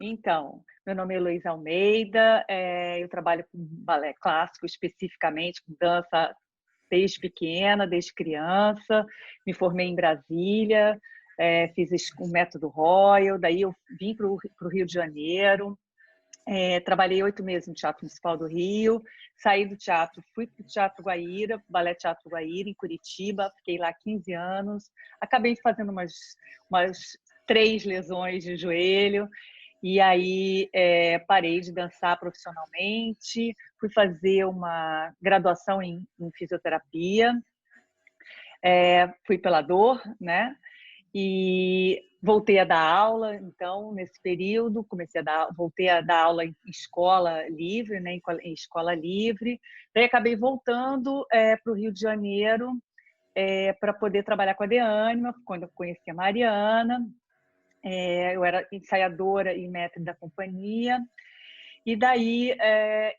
Então, meu nome é Heloísa Almeida, eu trabalho com balé clássico, especificamente com dança desde pequena, desde criança. Me formei em Brasília, fiz o método Royal, daí eu vim para o Rio de Janeiro, trabalhei 8 meses no Teatro Municipal do Rio, saí do teatro, fui para o Teatro Guaíra, Balé Teatro Guaíra, em Curitiba, fiquei lá 15 anos, acabei fazendo umas 3 lesões de joelho, e aí parei de dançar profissionalmente, fui fazer uma graduação em fisioterapia, fui pela dor, né? E voltei a dar aula, então, nesse período, voltei a dar aula em escola livre, né, em escola livre. Daí acabei voltando para o Rio de Janeiro para poder trabalhar com a Deânima, quando eu conheci a Mariana. Eu era ensaiadora e maître da companhia. E daí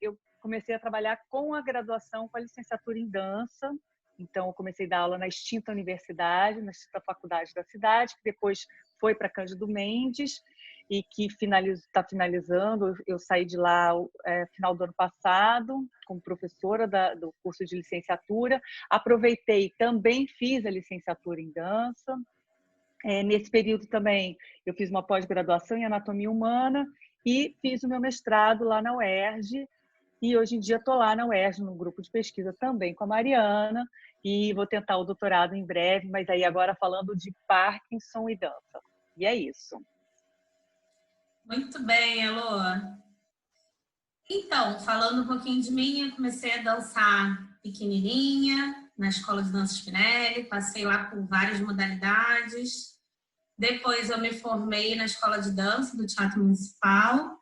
eu comecei a trabalhar com a graduação, com a licenciatura em dança. Então, eu comecei a dar aula na extinta universidade, na extinta faculdade da cidade, que depois foi para Cândido Mendes e que está finalizando. Eu saí de lá final do ano passado, como professora do curso de licenciatura. Aproveitei, também fiz a licenciatura em dança. Nesse período também, eu fiz uma pós-graduação em anatomia humana e fiz o meu mestrado lá na UERJ. E hoje em dia estou lá na UERJ, num grupo de pesquisa também com a Mariana, e vou tentar o doutorado em breve, mas aí agora falando de Parkinson e dança. E é isso. Muito bem, Elô. Então, falando um pouquinho de mim, eu comecei a dançar pequenininha, na Escola de Dança Spinelli, passei lá por várias modalidades. Depois eu me formei na Escola de Dança do Teatro Municipal.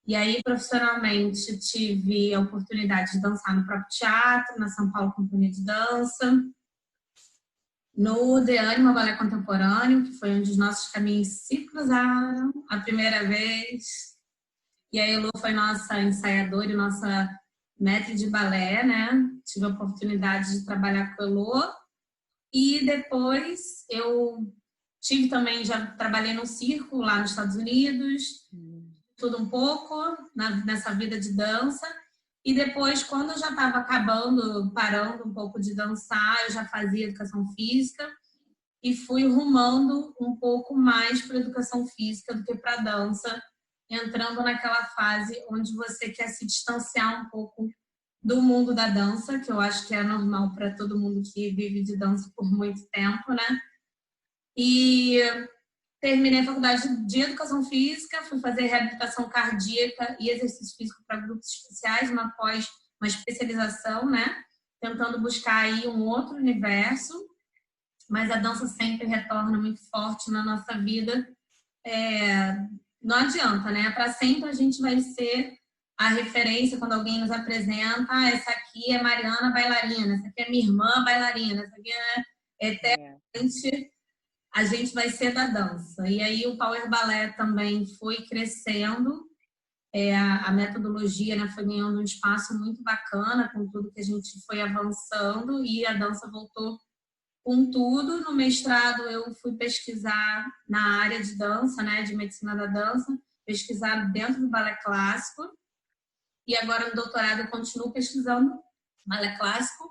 E aí, profissionalmente, tive a oportunidade de dançar no próprio teatro, na São Paulo Companhia de Dança, no Deânima Balé Contemporâneo, que foi onde os nossos caminhos se cruzaram a primeira vez. E a Elô foi nossa ensaiadora e nossa mestre de balé, né? Tive a oportunidade de trabalhar com a Elô. E depois eu já trabalhei no circo lá nos Estados Unidos, tudo um pouco nessa vida de dança. E depois, quando eu já estava parando um pouco de dançar, eu já fazia educação física e fui rumando um pouco mais para educação física do que para dança, entrando naquela fase onde você quer se distanciar um pouco do mundo da dança, que eu acho que é normal para todo mundo que vive de dança por muito tempo, né? E terminei a faculdade de Educação Física, fui fazer reabilitação cardíaca e exercício físico para grupos especiais, uma especialização, né? Tentando buscar aí um outro universo, mas a dança sempre retorna muito forte na nossa vida. Não adianta, né? Para sempre a gente vai ser a referência quando alguém nos apresenta. Essa aqui é Mariana bailarina, essa aqui é minha irmã bailarina, essa aqui é eternamente... a gente vai ser da dança. E aí o Power Ballet também foi crescendo, a metodologia, né, foi ganhando um espaço muito bacana com tudo que a gente foi avançando e a dança voltou com tudo. No mestrado eu fui pesquisar na área de dança, né, de medicina da dança, pesquisar dentro do balé clássico, e agora no doutorado eu continuo pesquisando balé clássico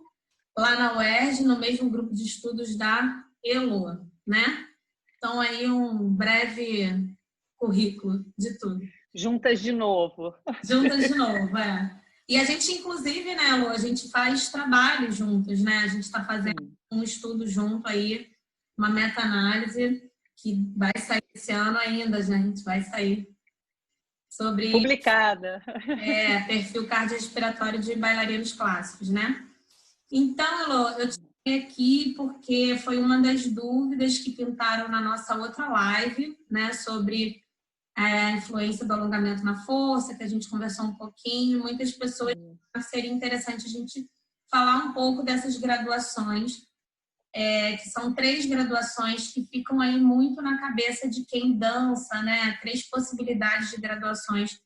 lá na UERJ, no mesmo grupo de estudos da Elô, né? Então, aí um breve currículo de tudo. Juntas de novo. Juntas de novo, E a gente, inclusive, né, Elô, a gente faz trabalho juntos, né? A gente está fazendo um estudo junto aí, uma meta-análise que vai sair esse ano ainda, gente, vai sair sobre... Publicada. Perfil cardiorrespiratório de bailarinos clássicos, né? Então, Elô, eu aqui porque foi uma das dúvidas que pintaram na nossa outra live, né, sobre a influência do alongamento na força, que a gente conversou um pouquinho. Muitas pessoas seria interessante a gente falar um pouco dessas graduações, que são 3 graduações que ficam aí muito na cabeça de quem dança, né? 3 possibilidades de graduações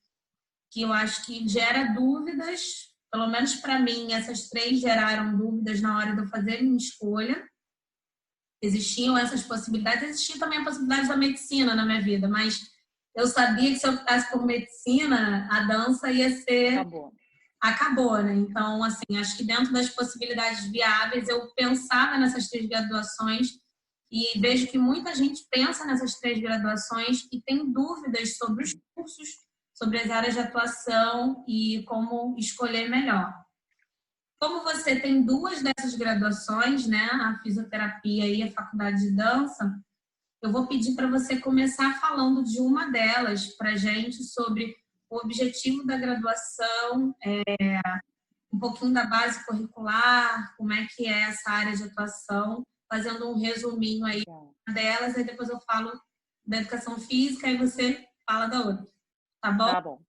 que eu acho que gera dúvidas. Pelo menos para mim, essas 3 geraram dúvidas na hora de eu fazer minha escolha. Existiam essas possibilidades. Existia também a possibilidade da medicina na minha vida, mas eu sabia que se eu optasse por medicina, a dança ia ser... Acabou, né? Então, assim, acho que dentro das possibilidades viáveis, eu pensava nessas 3 graduações e vejo que muita gente pensa nessas 3 graduações e tem dúvidas sobre os cursos, sobre as áreas de atuação e como escolher melhor. Como você tem 2 dessas graduações, né, a fisioterapia e a faculdade de dança, eu vou pedir para você começar falando de uma delas para a gente sobre o objetivo da graduação, um pouquinho da base curricular, como é que é essa área de atuação, fazendo um resuminho aí delas, aí depois eu falo da educação física e você fala da outra, tá bom? Tá bom.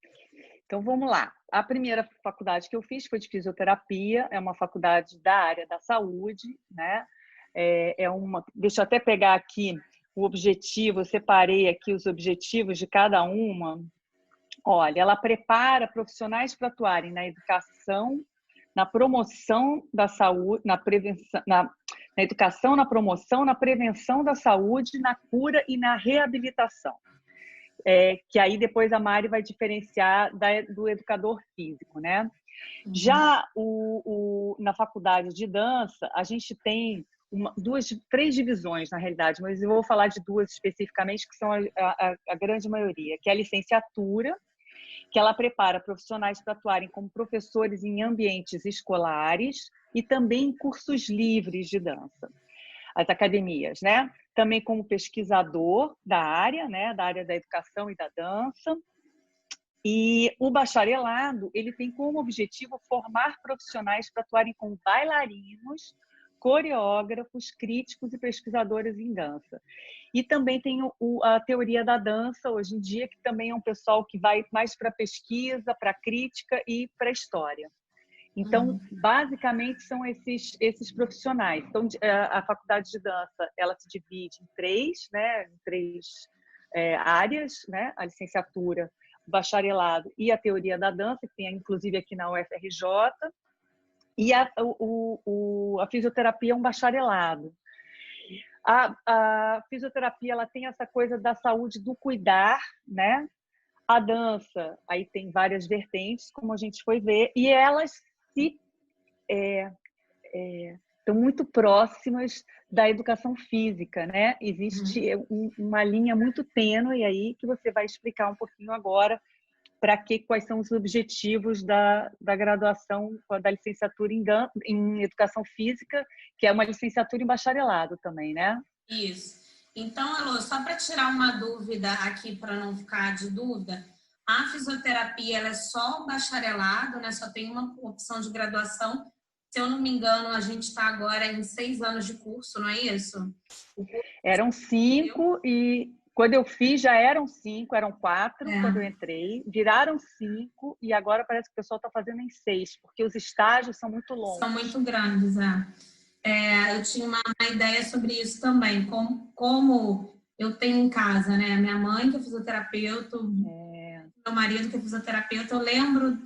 Então, vamos lá. A primeira faculdade que eu fiz foi de fisioterapia, é uma faculdade da área da saúde, né? Deixa eu até pegar aqui o objetivo, eu separei aqui os objetivos de cada uma. Olha, ela prepara profissionais para atuarem na educação, na promoção da saúde, na prevenção, na educação, na promoção, na prevenção da saúde, na cura e na reabilitação. Que aí depois a Mari vai diferenciar do educador físico, né? Já na faculdade de dança, a gente tem 3 divisões, na realidade, mas eu vou falar de 2 especificamente, que são a grande maioria, que é a licenciatura, que ela prepara profissionais para atuarem como professores em ambientes escolares e também em cursos livres de dança, as academias, né? Também como pesquisador da área, né? Da área da educação e da dança. E o bacharelado, ele tem como objetivo formar profissionais para atuarem como bailarinos, coreógrafos, críticos e pesquisadores em dança. E também tem a teoria da dança, hoje em dia, que também é um pessoal que vai mais para pesquisa, para crítica e para história. Então, basicamente, são esses profissionais. Então, a faculdade de dança, ela se divide em 3, né? Em 3 áreas, né? A licenciatura, o bacharelado e a teoria da dança, que tem inclusive aqui na UFRJ. E a fisioterapia é um bacharelado. A fisioterapia, ela tem essa coisa da saúde, do cuidar, né? A dança, aí tem várias vertentes, como a gente foi ver, e elas estão muito próximas da educação física, né? Existe uma linha muito tênue aí que você vai explicar um pouquinho agora quais são os objetivos da graduação, da licenciatura em educação física, que é uma licenciatura em bacharelado também, né? Isso. Então, Elô, só para tirar uma dúvida aqui, para não ficar de dúvida, a fisioterapia ela é só o bacharelado, né? Só tem uma opção de graduação. Se eu não me engano, a gente está agora em 6 anos de curso, não é isso? Eram 5 e quando eu fiz já eram 5, eram 4 quando eu entrei, viraram 5 e agora parece que o pessoal está fazendo em 6, porque os estágios são muito longos. São muito grandes, eu tinha uma ideia sobre isso também, como eu tenho em casa, né? Minha mãe que é fisioterapeuta, meu marido que é fisioterapeuta, eu lembro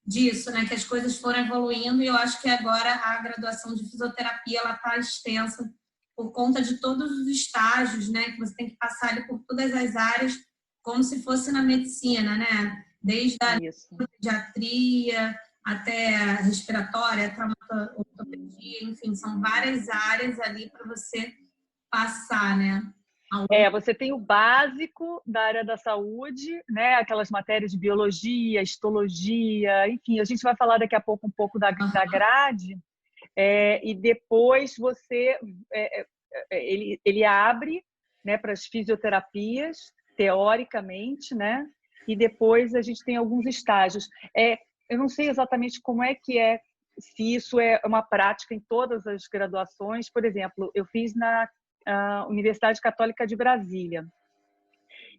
disso, né? Que as coisas foram evoluindo e eu acho que agora a graduação de fisioterapia ela está extensa por conta de todos os estágios, né? Que você tem que passar ali por todas as áreas, como se fosse na medicina, né? Desde a pediatria até a respiratória, traumatologia, enfim, são várias áreas ali para você passar, né? Você tem o básico da área da saúde, né? Aquelas matérias de biologia, histologia, enfim, a gente vai falar daqui a pouco um pouco da grade. E depois ele abre, né, para as fisioterapias, teoricamente, né? E depois a gente tem alguns estágios. Eu não sei exatamente como se isso é uma prática em todas as graduações. Por exemplo, eu fiz na Universidade Católica de Brasília.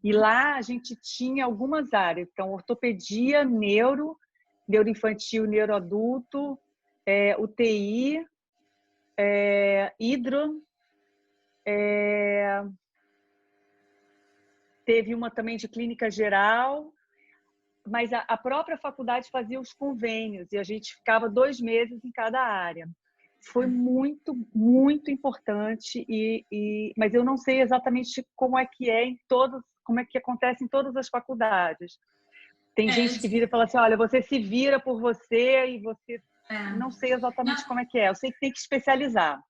E lá a gente tinha algumas áreas. Então, ortopedia, neuroinfantil, neuroadulto, UTI, hidro, teve uma também de clínica geral, mas a própria faculdade fazia os convênios e a gente ficava 2 meses em cada área. Foi muito, muito importante, mas eu não sei exatamente como é que é em todas como é que acontece em todas as faculdades. Tem gente que eu vira e fala assim, olha, você se vira por você e você... Não É. sei exatamente como é que é. Eu sei que tem que especializar.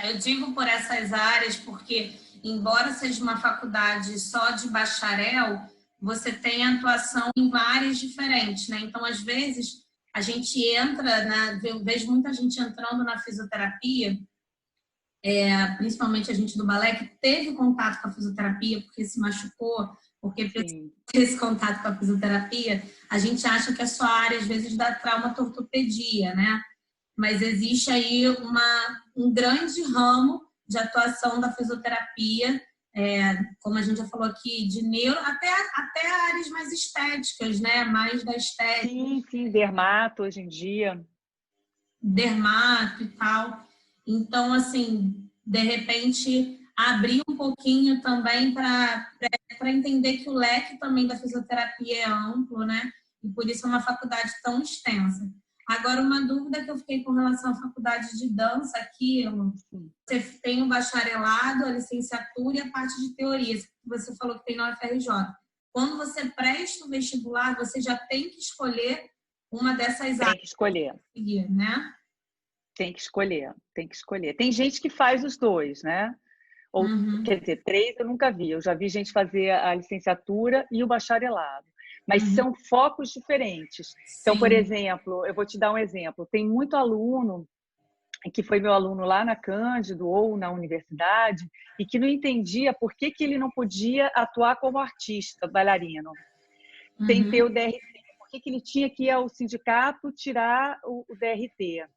Eu digo por essas áreas porque, embora seja uma faculdade só de bacharel, você tem atuação em áreas diferentes, né? Então, às vezes, a gente entra, eu vejo muita gente entrando na fisioterapia, principalmente a gente do balé, que teve contato com a fisioterapia porque se machucou, porque Sim. esse contato com a fisioterapia, a gente acha que é só a área, às vezes, da traumatortopedia, né? Mas existe aí um grande ramo de atuação da fisioterapia, como a gente já falou aqui, de neuro, até áreas mais estéticas, né? Mais da estética. Sim, dermato hoje em dia. Dermato e tal. Então, assim, de repente, abrir um pouquinho também para entender que o leque também da fisioterapia é amplo, né? E por isso é uma faculdade tão extensa. Agora, uma dúvida que eu fiquei com relação à faculdade de dança aqui, você tem o bacharelado, a licenciatura e a parte de teoria. Você falou que tem na UFRJ. Quando você presta o vestibular, você já tem que escolher uma dessas áreas. Tem que escolher. Né? Tem que escolher, tem que escolher. Tem gente que faz os dois, né? Ou, quer dizer, 3 eu nunca vi. Eu já vi gente fazer a licenciatura e o bacharelado. Mas são focos diferentes. Então, por exemplo, eu vou te dar um exemplo. Tem muito aluno que foi meu aluno lá na Cândido ou na universidade e que não entendia por que ele não podia atuar como artista, bailarino, sem ter o DRT. Por que ele tinha que ir ao sindicato tirar o DRT?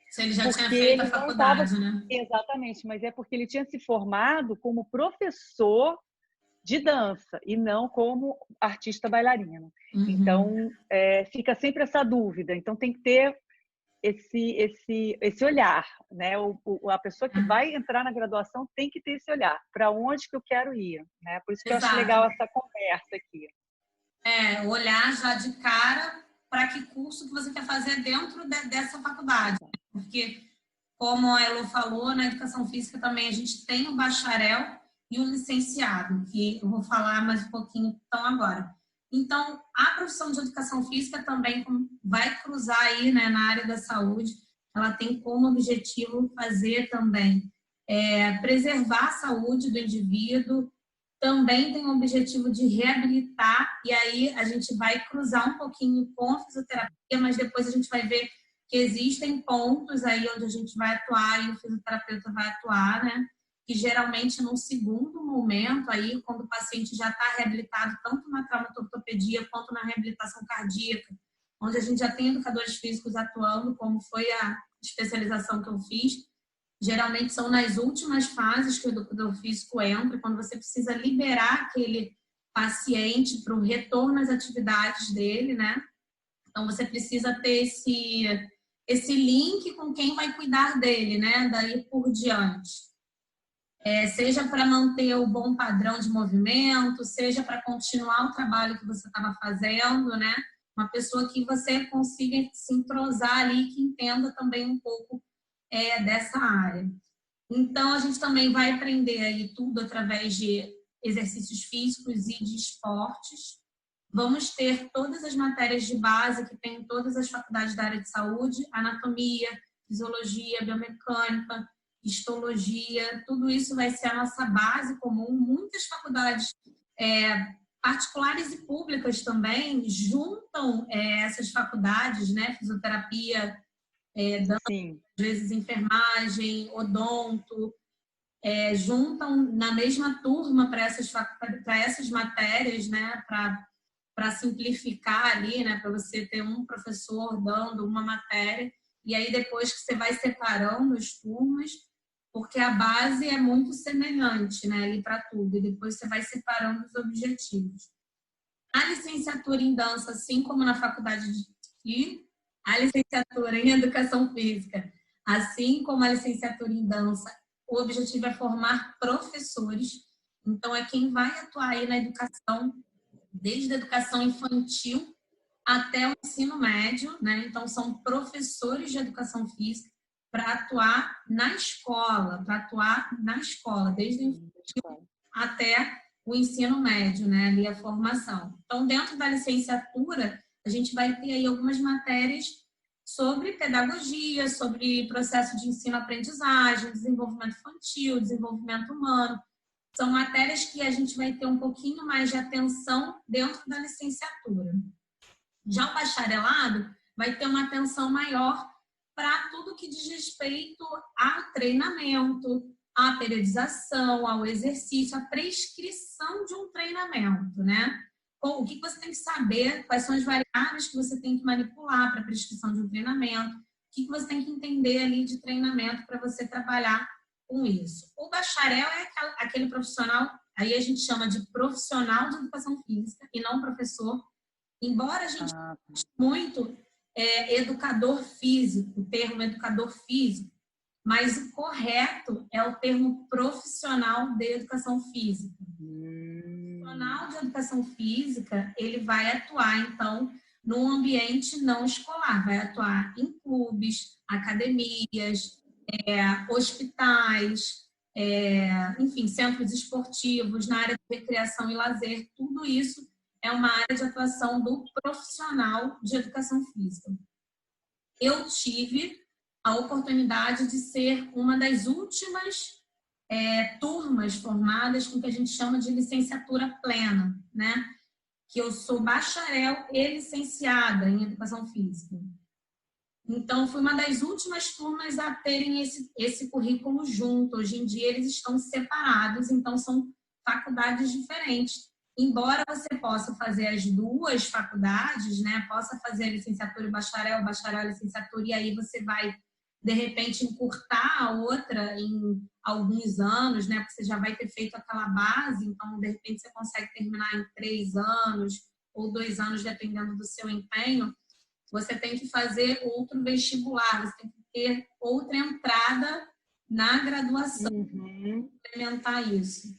Se ele já porque tinha feito a ele faculdade, não tava... né? Exatamente, mas é porque ele tinha se formado como professor de dança e não como artista bailarino. Então, fica sempre essa dúvida. Então, tem que ter esse olhar, né? A pessoa que vai entrar na graduação tem que ter esse olhar. Para onde que eu quero ir, né? Por isso que eu acho legal essa conversa aqui. Olhar já de cara para que curso que você quer fazer dentro dessa faculdade. Porque, como a Elo falou, na educação física também a gente tem o bacharel e o licenciado, que eu vou falar mais um pouquinho então agora. Então, a profissão de educação física também vai cruzar aí, né, na área da saúde. Ela tem como objetivo fazer também preservar a saúde do indivíduo, também tem o objetivo de reabilitar, e aí a gente vai cruzar um pouquinho com a fisioterapia, mas depois a gente vai ver que existem pontos aí onde a gente vai atuar e o fisioterapeuta vai atuar, né? Que geralmente num segundo momento aí, quando o paciente já está reabilitado, tanto na traumatortopedia quanto na reabilitação cardíaca, onde a gente já tem educadores físicos atuando, como foi a especialização que eu fiz, geralmente são nas últimas fases que o educador físico entra, quando você precisa liberar aquele paciente para o retorno às atividades dele, né? Então, você precisa ter esse link com quem vai cuidar dele, né? Daí por diante. Seja para manter o bom padrão de movimento, seja para continuar o trabalho que você estava fazendo, né? Uma pessoa que você consiga se entrosar ali, que entenda também um pouco dessa área. Então, a gente também vai aprender aí tudo através de exercícios físicos e de esportes. Vamos ter todas as matérias de base que tem em todas as faculdades da área de saúde, anatomia, fisiologia, biomecânica, histologia, tudo isso vai ser a nossa base comum. Muitas faculdades particulares e públicas também juntam essas faculdades, né? Fisioterapia, dança, às vezes enfermagem, odonto, juntam na mesma turma para essas matérias, né? Para simplificar ali, né? Para você ter um professor dando uma matéria, e aí depois que você vai separando as turmas, porque a base é muito semelhante, né? Ali para tudo, e depois você vai separando os objetivos. A licenciatura em dança, assim como na faculdade de a licenciatura em educação física, assim como a licenciatura em dança, o objetivo é formar professores. Então, é quem vai atuar aí na educação, desde a educação infantil até o ensino médio, né? Então, são professores de educação física para atuar na escola, desde o infantil até o ensino médio, né, ali a formação. Então, dentro da licenciatura, a gente vai ter aí algumas matérias sobre pedagogia, sobre processo de ensino-aprendizagem, desenvolvimento infantil, desenvolvimento humano. São matérias que a gente vai ter um pouquinho mais de atenção dentro da licenciatura. Já o bacharelado vai ter uma atenção maior para tudo que diz respeito a treinamento, à periodização, ao exercício, à prescrição de um treinamento, né? O que você tem que saber, quais são as variáveis que você tem que manipular para a prescrição de um treinamento, o que você tem que entender ali de treinamento para você trabalhar com isso. O bacharel é aquele profissional, aí a gente chama de profissional de educação física e não professor, embora a gente goste muito educador físico, o termo educador físico, mas o correto é o termo profissional de educação física. O profissional de educação física, ele vai atuar, então, num ambiente não escolar, vai atuar em clubes, academias, hospitais, enfim, centros esportivos, na área de recreação e lazer, tudo isso é uma área de atuação do profissional de educação física. Eu tive a oportunidade de ser uma das últimas turmas formadas com o que a gente chama de licenciatura plena, né? Que eu sou bacharel e licenciada em educação física. Então, fui uma das últimas turmas a terem esse currículo junto. Hoje em dia, eles estão separados, então são faculdades diferentes. Embora você possa fazer as duas faculdades, né? Possa fazer a licenciatura e bacharel e licenciatura, e aí você vai, de repente, encurtar a outra em alguns anos, né? Porque você já vai ter feito aquela base, então, de repente, você consegue terminar em 3 anos ou 2 anos, dependendo do seu empenho. Você tem que fazer outro vestibular, você tem que ter outra entrada na graduação para implementar isso.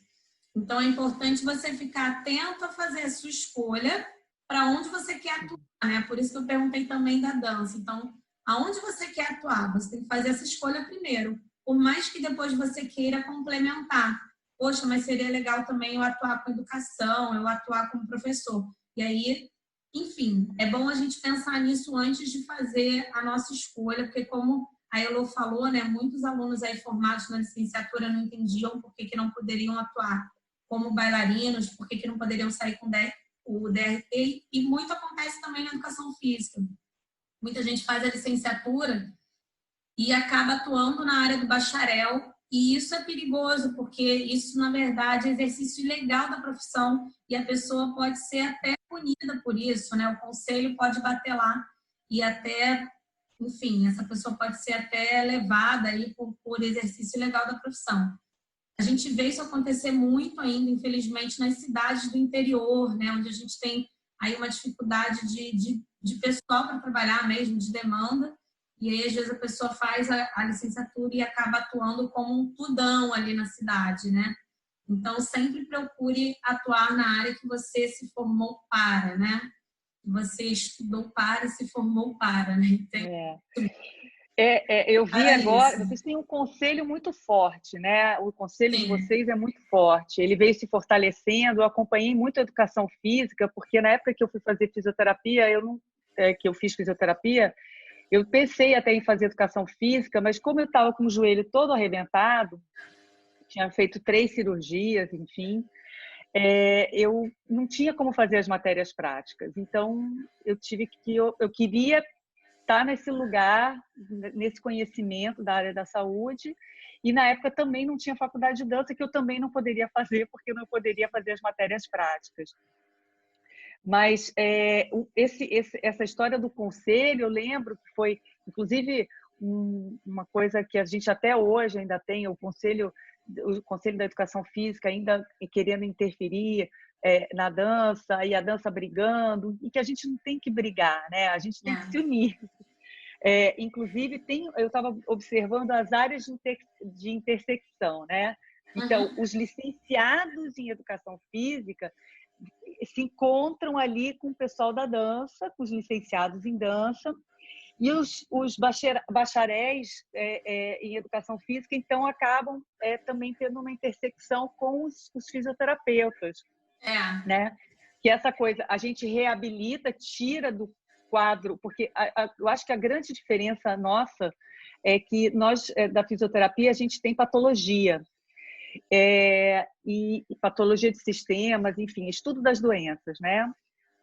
Então, é importante você ficar atento a fazer a sua escolha para onde você quer atuar, né? Por isso que eu perguntei também da dança. Então, aonde você quer atuar? Você tem que fazer essa escolha primeiro. Por mais que depois você queira complementar. Poxa, mas seria legal também eu atuar com educação, eu atuar como professor. E aí, enfim, é bom a gente pensar nisso antes de fazer a nossa escolha, porque como a Elo falou, né, muitos alunos aí formados na licenciatura não entendiam por que não poderiam atuar como bailarinos, por que não poderiam sair com o DRT, e muito acontece também na educação física. Muita gente faz a licenciatura e acaba atuando na área do bacharel, e isso é perigoso, porque isso, na verdade, é exercício ilegal da profissão e a pessoa pode ser até punida por isso, né? O conselho pode bater lá e até, enfim, essa pessoa pode ser até levada aí por exercício ilegal da profissão. A gente vê isso acontecer muito ainda, infelizmente, nas cidades do interior, né? Onde a gente tem aí uma dificuldade de pessoal para trabalhar mesmo, de demanda. E aí, às vezes, a pessoa faz a licenciatura e acaba atuando como um tudão ali na cidade, né? Então, sempre procure atuar na área que você se formou para, né? Você estudou para e se formou para, né? Eu vi agora, vocês têm um conselho muito forte, né? O conselho de vocês é muito forte. Ele veio se fortalecendo. Eu acompanhei muito a educação física, porque na época que eu fui fazer fisioterapia, que eu fiz fisioterapia, eu pensei até em fazer educação física, mas como eu estava com o joelho todo arrebentado, tinha feito 3 cirurgias, enfim, eu não tinha como fazer as matérias práticas. Então, eu queria estar nesse lugar, nesse conhecimento da área da saúde, e na época também não tinha faculdade de dança, que eu também não poderia fazer, porque eu não poderia fazer as matérias práticas. Mas essa história do conselho, eu lembro que foi, inclusive, uma coisa que a gente até hoje ainda tem, o Conselho da Educação Física ainda querendo interferir na dança, e a dança brigando, e que a gente não tem que brigar, né? A gente tem que se unir. Inclusive, eu estava observando as áreas de intersecção, né? Então, os licenciados em Educação Física se encontram ali com o pessoal da dança, com os licenciados em dança, E os bacharéis em educação física, então, acabam também tendo uma intersecção com os fisioterapeutas, né? Que essa coisa, a gente reabilita, tira do quadro, porque eu acho que a grande diferença nossa é que nós, da fisioterapia, a gente tem patologia, e patologia de sistemas, enfim, estudo das doenças, né?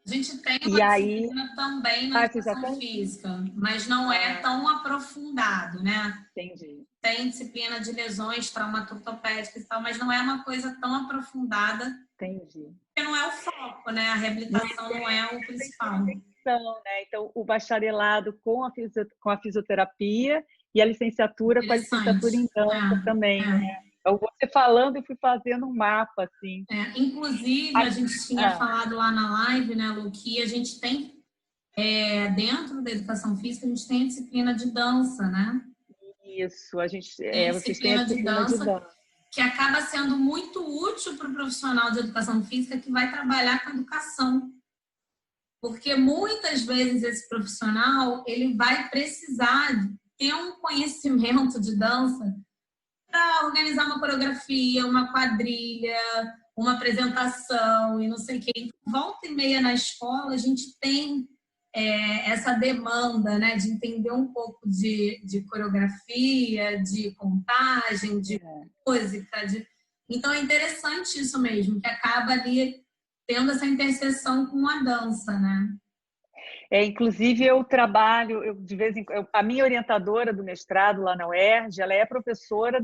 A gente tem E uma aí, disciplina também na educação física, mas não é tão aprofundado, né? Entendi. Tem disciplina de lesões traumato-ortopédicas e tal, mas não é uma coisa tão aprofundada. Entendi. Porque não é o foco, né? A reabilitação não é o principal. Né? Então, o bacharelado com a fisioterapia e a licenciatura com a licenciatura em dança também, né? Então, você falando, eu fui fazendo um mapa, assim. Inclusive, a gente tinha falado lá na live, né, Lu, que a gente tem, dentro da educação física, a gente tem a disciplina de dança, né? Isso, vocês têm disciplina a disciplina de dança, que acaba sendo muito útil para o profissional de educação física que vai trabalhar com educação. Porque muitas vezes esse profissional, ele vai precisar ter um conhecimento de dança para organizar uma coreografia, uma quadrilha, uma apresentação e não sei o quê. Então, volta e meia na escola, a gente tem essa demanda, né, de entender um pouco de coreografia, de contagem, de música. Então, é interessante isso mesmo, que acaba ali tendo essa interseção com a dança, né? Inclusive, eu trabalho, de vez em quando, a minha orientadora do mestrado lá na UERJ, ela é professora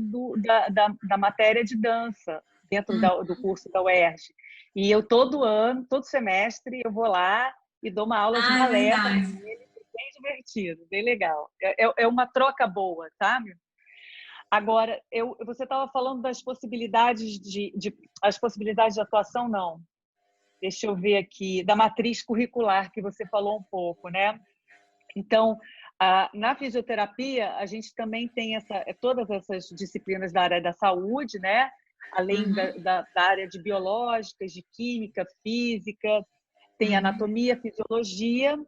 da matéria de dança, dentro do curso da UERJ. E eu, todo ano, todo semestre, eu vou lá e dou uma aula de balé para eles, bem divertido, bem legal. É uma troca boa, sabe? Agora, você estava falando das possibilidades as possibilidades de atuação, não. Deixa eu ver aqui, da matriz curricular que você falou um pouco, né? Então, na fisioterapia, a gente também tem todas essas disciplinas da área da saúde, né? Além da área de biológicas, de química, física, tem anatomia, fisiologia,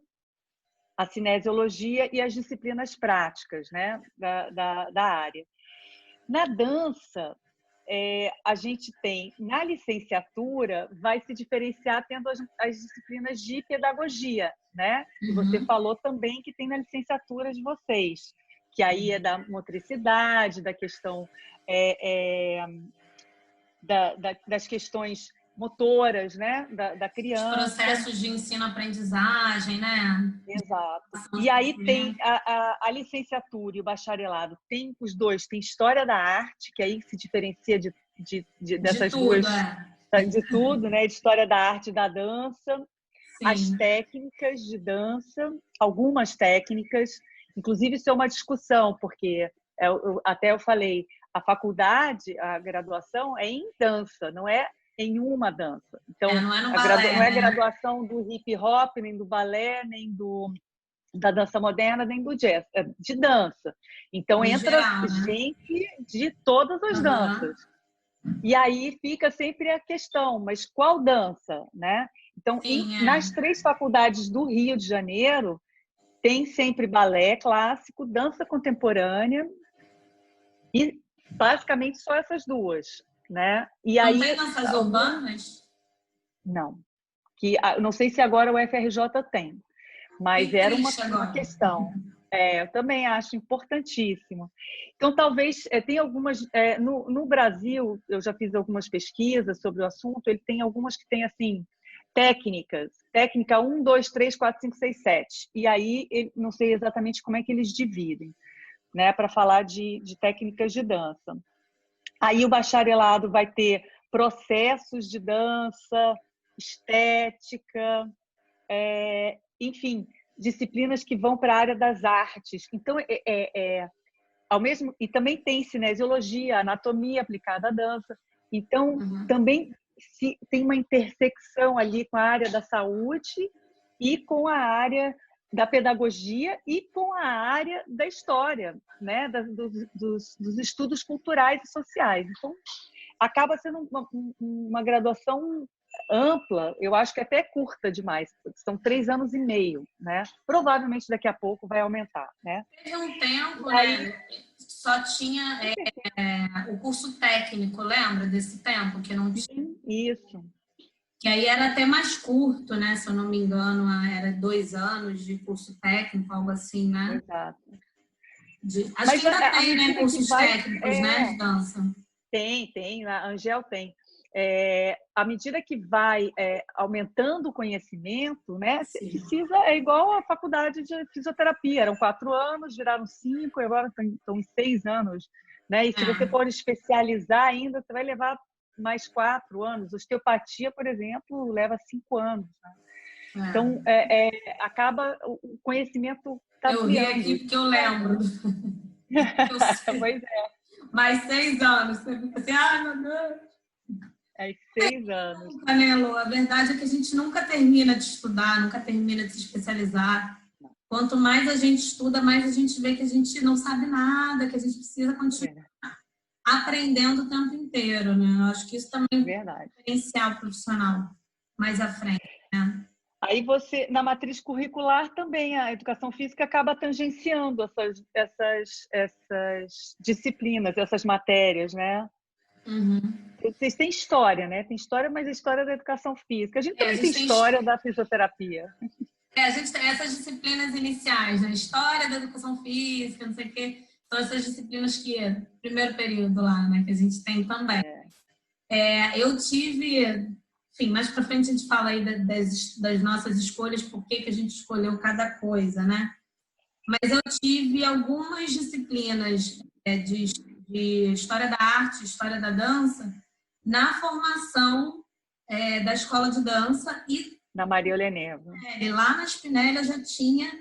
a cinesiologia e as disciplinas práticas, né? Da área. Na dança, a gente tem, na licenciatura, vai se diferenciar tendo as disciplinas de pedagogia, né? Que você falou também que tem na licenciatura de vocês, que aí é da motricidade, da questão das questões motoras, né? Da criança. Os processos de ensino-aprendizagem, né? Exato. E aí tem a licenciatura e o bacharelado, tem os dois, tem história da arte, que aí se diferencia dessas duas, de tudo, né? De história da arte e da dança, sim, as técnicas de dança, algumas técnicas, inclusive isso é uma discussão, porque até eu falei, a faculdade, a graduação é em dança, não é em uma dança. Então, não é a graduação do hip hop, nem do balé, nem da dança moderna, nem do jazz, é de dança. Então, entra gente de todas as danças. E aí fica sempre a questão, mas qual dança, né? Então, nas 3 faculdades do Rio de Janeiro, tem sempre balé clássico, dança contemporânea e basicamente só essas duas, né? E não aí, tem danças urbanas? Não. Não sei se agora o FRJ tem, mas era uma questão. Eu também acho importantíssimo. Então, talvez, tem algumas... no Brasil, eu já fiz algumas pesquisas sobre o assunto, ele tem algumas que tem, assim, técnicas. Técnica 1, 2, 3, 4, 5, 6, 7. E aí, não sei exatamente como é que eles dividem, né, para falar de técnicas de dança. Aí o bacharelado vai ter processos de dança, estética, enfim, disciplinas que vão para a área das artes. Então, e também tem cinesiologia, anatomia aplicada à dança. Então, também tem uma intersecção ali com a área da saúde e com a área da pedagogia e com a área da história, né? dos estudos culturais e sociais. Então, acaba sendo uma graduação ampla, eu acho que até é curta demais. São 3 anos e meio, né? Provavelmente daqui a pouco vai aumentar, né? Teve um tempo, Aí, né? Só tinha o curso técnico, lembra desse tempo que não tinha? isso. Que aí era até mais curto, né? Se eu não me engano, era 2 anos de curso técnico, algo assim, né? Exato. Acho Mas que ainda à tem, né? medida que Cursos vai. técnicos, né? De dança. Tem, a Angel tem. À medida que vai aumentando o conhecimento, né? Você Sim. precisa, é igual a faculdade de fisioterapia, eram 4 anos, viraram 5, e agora estão em 6 anos, né? E se você for especializar ainda, você vai levar mais 4 anos. Osteopatia, por exemplo, leva 5 anos. Né? Então, acaba o conhecimento está Eu ri ampliando. aqui porque eu lembro. Pois é. Mais 6 anos. Você fica assim, ai, meu Deus. 6 anos. Canelo, a verdade é que a gente nunca termina de estudar, nunca termina de se especializar. Quanto mais a gente estuda, mais a gente vê que a gente não sabe nada, que a gente precisa continuar aprendendo o tempo inteiro, né? Eu acho que isso também é diferencial profissional mais à frente, né? Aí você, na matriz curricular também, a educação física acaba tangenciando essas disciplinas, essas matérias, né? Uhum. Vocês têm história, né? Tem história, mas a história da educação física. A gente também tem tem história da fisioterapia. a gente tem essas disciplinas iniciais, né? História da educação física, não sei o quê. São essas disciplinas que primeiro período lá, né? Que a gente tem também. Eu tive, enfim, mais para frente a gente fala aí das nossas escolhas, por que a gente escolheu cada coisa, né? Mas eu tive algumas disciplinas de história da arte, história da dança, na formação da escola de dança e na Maria Oleneva. Lá na Spinelli eu já tinha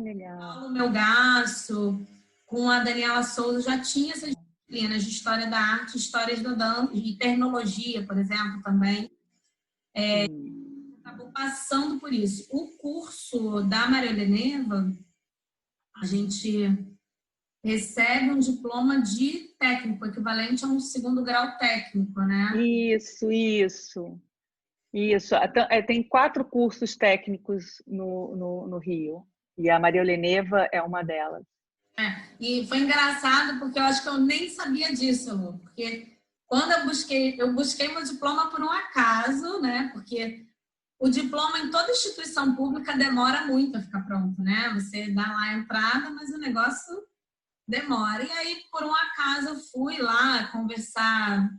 legal. Paulo Melgaço, com a Daniela Souza, já tinha essas disciplinas de história da arte, histórias da dança, e terminologia, por exemplo, também. Acabou passando por isso. O curso da Maria Oleneva, a gente recebe um diploma de técnico, equivalente a um 2º grau técnico, né? Isso. Tem 4 cursos técnicos no Rio, e a Maria Oleneva é uma delas. E foi engraçado, porque eu acho que eu nem sabia disso, Lu, porque quando eu busquei meu diploma por um acaso, né? Porque o diploma em toda instituição pública demora muito a ficar pronto, né? Você dá lá a entrada, mas o negócio demora. E aí, por um acaso, eu fui lá conversar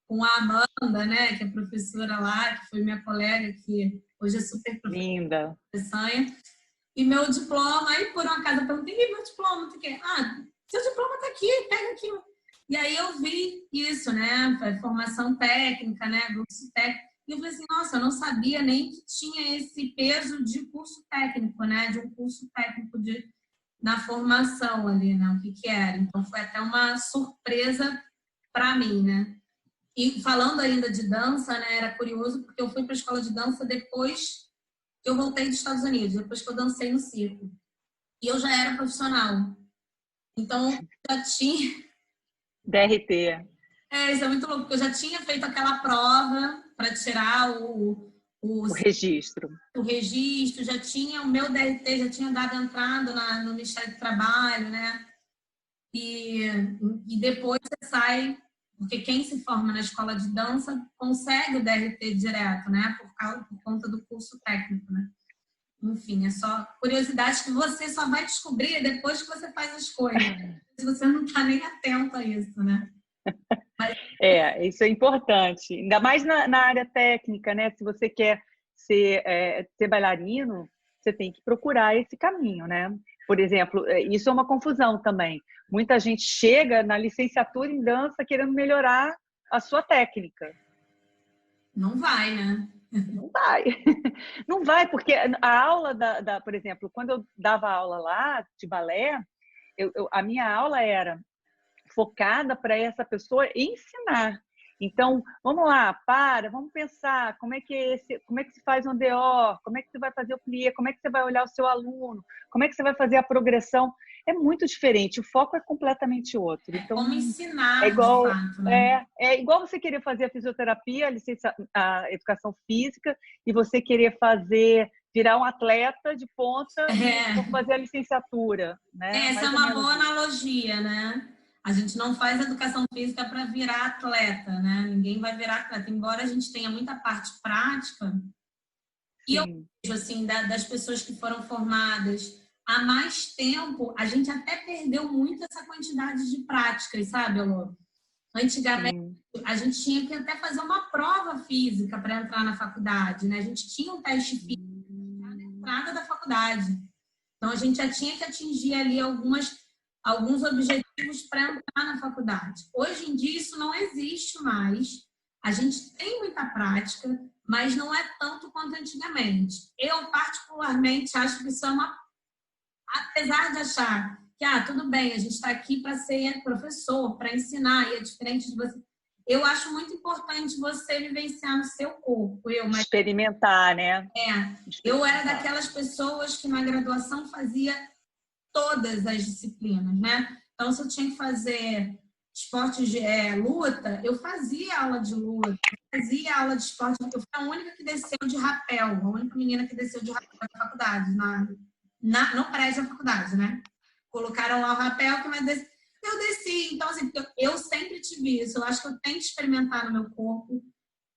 com a Amanda, né? Que é professora lá, que foi minha colega, que hoje é super professora. Linda. E meu diploma, aí por um acaso eu perguntei, meu diploma, seu diploma tá aqui, pega aqui. E aí eu vi isso, né? Formação técnica, né? Curso técnico. E eu falei assim, nossa, eu não sabia nem que tinha esse peso de curso técnico, né? De um curso técnico na formação ali, né? O que era. Então foi até uma surpresa para mim, né? E falando ainda de dança, né? Era curioso porque eu fui para a escola de dança depois que eu voltei dos Estados Unidos, depois que eu dancei no circo. E eu já era profissional. Então, já tinha... DRT. Isso é muito louco, porque eu já tinha feito aquela prova para tirar o registro. O registro, já tinha o meu DRT, já tinha dado entrada no Ministério do Trabalho, né? E depois você sai, porque quem se forma na escola de dança consegue o DRT direto, né? Por conta do curso técnico, né? Enfim, é só curiosidade que você só vai descobrir depois que você faz as coisas. Se você não está nem atento a isso, né? Mas... isso é importante. Ainda mais na área técnica, né? Se você quer ser bailarino, você tem que procurar esse caminho, né? Por exemplo, isso é uma confusão também. Muita gente chega na licenciatura em dança querendo melhorar a sua técnica. Não vai, né? Não vai. Não vai, porque a aula por exemplo, quando eu dava aula lá de balé, a minha aula era focada para essa pessoa ensinar. Então, vamos lá, vamos pensar como é que se faz um DO, como é que você vai fazer o plié, como é que você vai olhar o seu aluno, como é que você vai fazer a progressão. é muito diferente, o foco é completamente outro. Então, Como ensinar, é igual, de fato, né? é igual você querer fazer a fisioterapia, a educação física, e você querer virar um atleta de ponta e for É, fazer a licenciatura, né? essa é Mais ou uma menos boa isso. analogia, né? A gente não faz educação física para virar atleta, né? Ninguém vai virar atleta, embora a gente tenha muita parte prática. E eu Sim. vejo, assim, das pessoas que foram formadas há mais tempo, a gente até perdeu muito essa quantidade de práticas, sabe, Elô? Antigamente, Sim. a gente tinha que até fazer uma prova física para entrar na faculdade, né? A gente tinha um teste físico na entrada da faculdade. Então, a gente já tinha que atingir ali alguns objetivos para entrar na faculdade. Hoje em dia, isso não existe mais. A gente tem muita prática, mas não é tanto quanto antigamente. Eu, particularmente, acho que isso é uma... Apesar de achar que, tudo bem, a gente está aqui para ser professor, para ensinar, e é diferente de você. Eu acho muito importante você vivenciar no seu corpo. Experimentar, né? Eu era Experimentar. daquelas pessoas que na graduação fazia todas as disciplinas, né? Então, se eu tinha que fazer esporte de luta, eu fazia aula de luta, fazia aula de esporte. Eu fui a única que desceu de rapel, a única menina que desceu de rapel na faculdade, no prédio da faculdade, né? Colocaram lá o rapel, que eu desci. Então, assim, eu sempre tive isso. Eu acho que eu tenho que experimentar no meu corpo,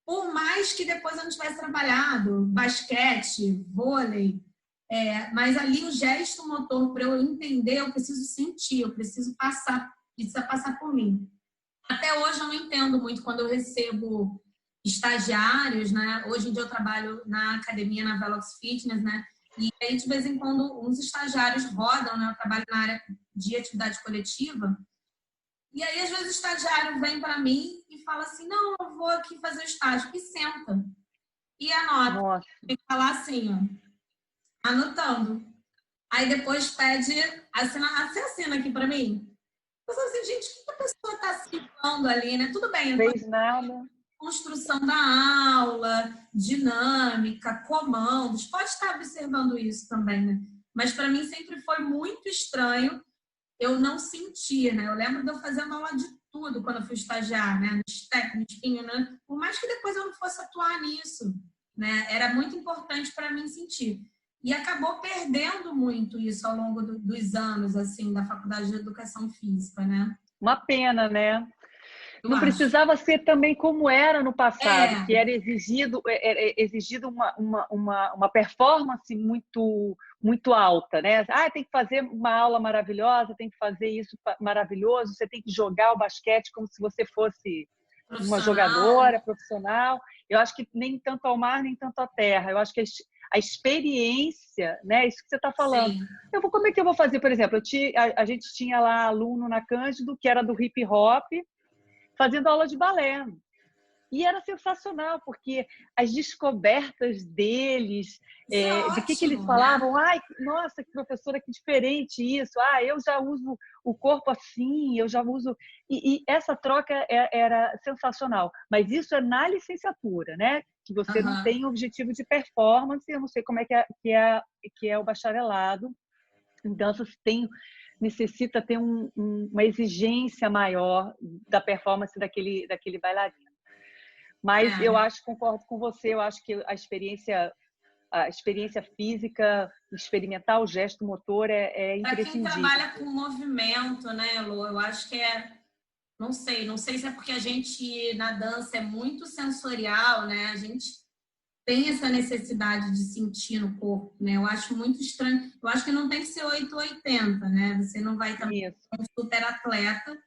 por mais que depois eu não tivesse trabalhado basquete, vôlei, mas ali o gesto motor, para eu entender, eu preciso sentir, eu preciso passar, precisa passar por mim. Até hoje eu não entendo muito quando eu recebo estagiários, né? Hoje em dia eu trabalho na academia, na Velox Fitness, né? E aí, de vez em quando, uns estagiários rodam, né? Eu trabalho na área de atividade coletiva. E aí, às vezes, o estagiário vem para mim e fala assim, não, eu vou aqui fazer o estágio. E senta. E anota. Nossa. Tem que falar assim, ó, anotando. Aí depois pede, você assina aqui para mim? Eu falo assim, gente, o que a pessoa está assinando ali, né? Tudo bem, então, Fez nada. construção da aula, dinâmica, comandos, pode estar observando isso também, né? Mas para mim sempre foi muito estranho eu não sentir, né? Eu lembro de eu fazendo aula de tudo quando eu fui estagiar, né? Nos técnicos, né? Por mais que depois eu não fosse atuar nisso, né? Era muito importante para mim sentir. E acabou perdendo muito isso ao longo dos anos, assim, da Faculdade de Educação Física, né? Uma pena, né? Eu Não acho. precisava ser também como era no passado, que É, era exigido uma performance muito alta, né? Tem que fazer uma aula maravilhosa, tem que fazer isso maravilhoso, você tem que jogar o basquete como se você fosse uma profissional. jogadora profissional. Eu acho que nem tanto ao mar, nem tanto à terra. Eu acho que a experiência, né? Isso que você está falando. Sim. Como é que eu vou fazer, por exemplo? A gente tinha lá aluno na Cândido que era do hip hop, fazendo aula de balé. E era sensacional, porque as descobertas deles, Isso é de que eles ótimo, né? falavam, ai, nossa, que professora, que diferente isso, eu já uso o corpo assim, eu já uso... E essa troca era sensacional. Mas isso é na licenciatura, né? Que você não Aham. tem objetivo de performance, eu não sei como é que é o bacharelado. Então, você necessita ter uma exigência maior da performance daquele bailarino. Mas eu É. acho, concordo com você, eu acho que a experiência física, experimentar o gesto motor é Para quem imprescindível. trabalha com movimento, né, Elô? Eu acho que não sei se é porque a gente na dança é muito sensorial, né? A gente tem essa necessidade de sentir no corpo, né? Eu acho muito estranho. Eu acho que não tem que ser 8 ou 80, né? Você não vai também Isso, ser um super atleta,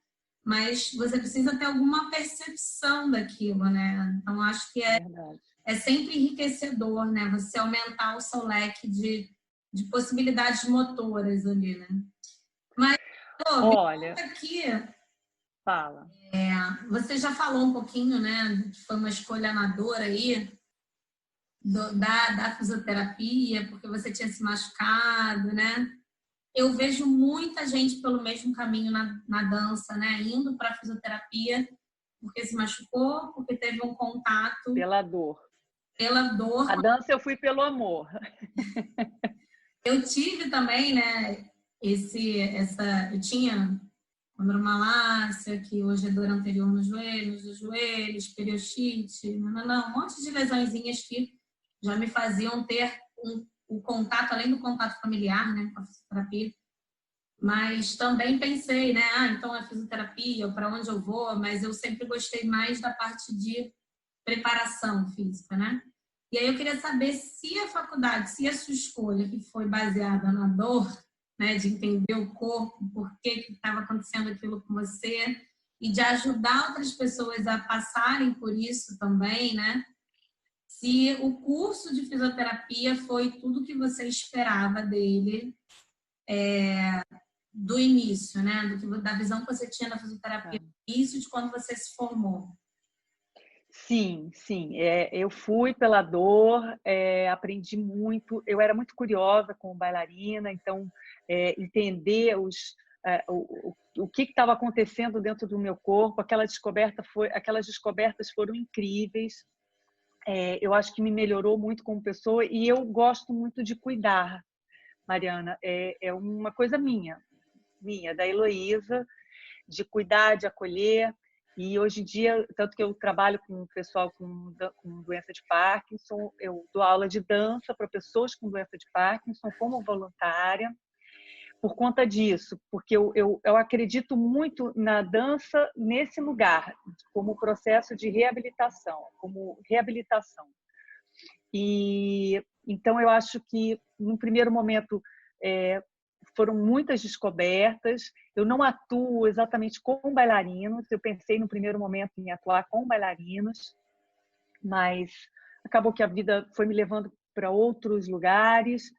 mas você precisa ter alguma percepção daquilo, né? Então, acho que verdade. é sempre enriquecedor, né? Você aumentar o seu leque de possibilidades motoras ali, né? Mas, pô, me Olha, conta aqui, fala. você já falou um pouquinho, né? Que foi uma escolha amadora aí da fisioterapia, porque você tinha se machucado, né? Eu vejo muita gente pelo mesmo caminho na dança, né? Indo para a fisioterapia porque se machucou, porque teve um contato Pela dor. pela dor. A dança eu fui pelo amor. Eu tive também, né, eu tinha condromalácia, que hoje é dor anterior nos joelhos, periostite, um monte de lesõezinhas que já me faziam ter o contato, além do contato familiar, né, com a fisioterapia. Mas também pensei, né, então é fisioterapia, para onde eu vou, mas eu sempre gostei mais da parte de preparação física, né? E aí eu queria saber se a faculdade, se a sua escolha, que foi baseada na dor, né, de entender o corpo, por que estava acontecendo aquilo com você, e de ajudar outras pessoas a passarem por isso também, né? Se o curso de fisioterapia foi tudo que você esperava dele, do início, né? Da visão que você tinha da fisioterapia no início de quando você se formou. Sim, sim. Eu fui pela dor, aprendi muito. Eu era muito curiosa como bailarina, então entender o que estava acontecendo dentro do meu corpo, aquelas descobertas foram incríveis. Eu acho que me melhorou muito como pessoa e eu gosto muito de cuidar, Mariana. É uma coisa minha, da Heloísa, de cuidar, de acolher. E hoje em dia, tanto que eu trabalho com o pessoal com doença de Parkinson, eu dou aula de dança para pessoas com doença de Parkinson como voluntária, por conta disso, porque eu acredito muito na dança nesse lugar, como processo de reabilitação, E então eu acho que, num primeiro momento, foram muitas descobertas. Eu não atuo exatamente com bailarinos. Eu pensei no primeiro momento em atuar com bailarinos, mas acabou que a vida foi me levando para outros lugares.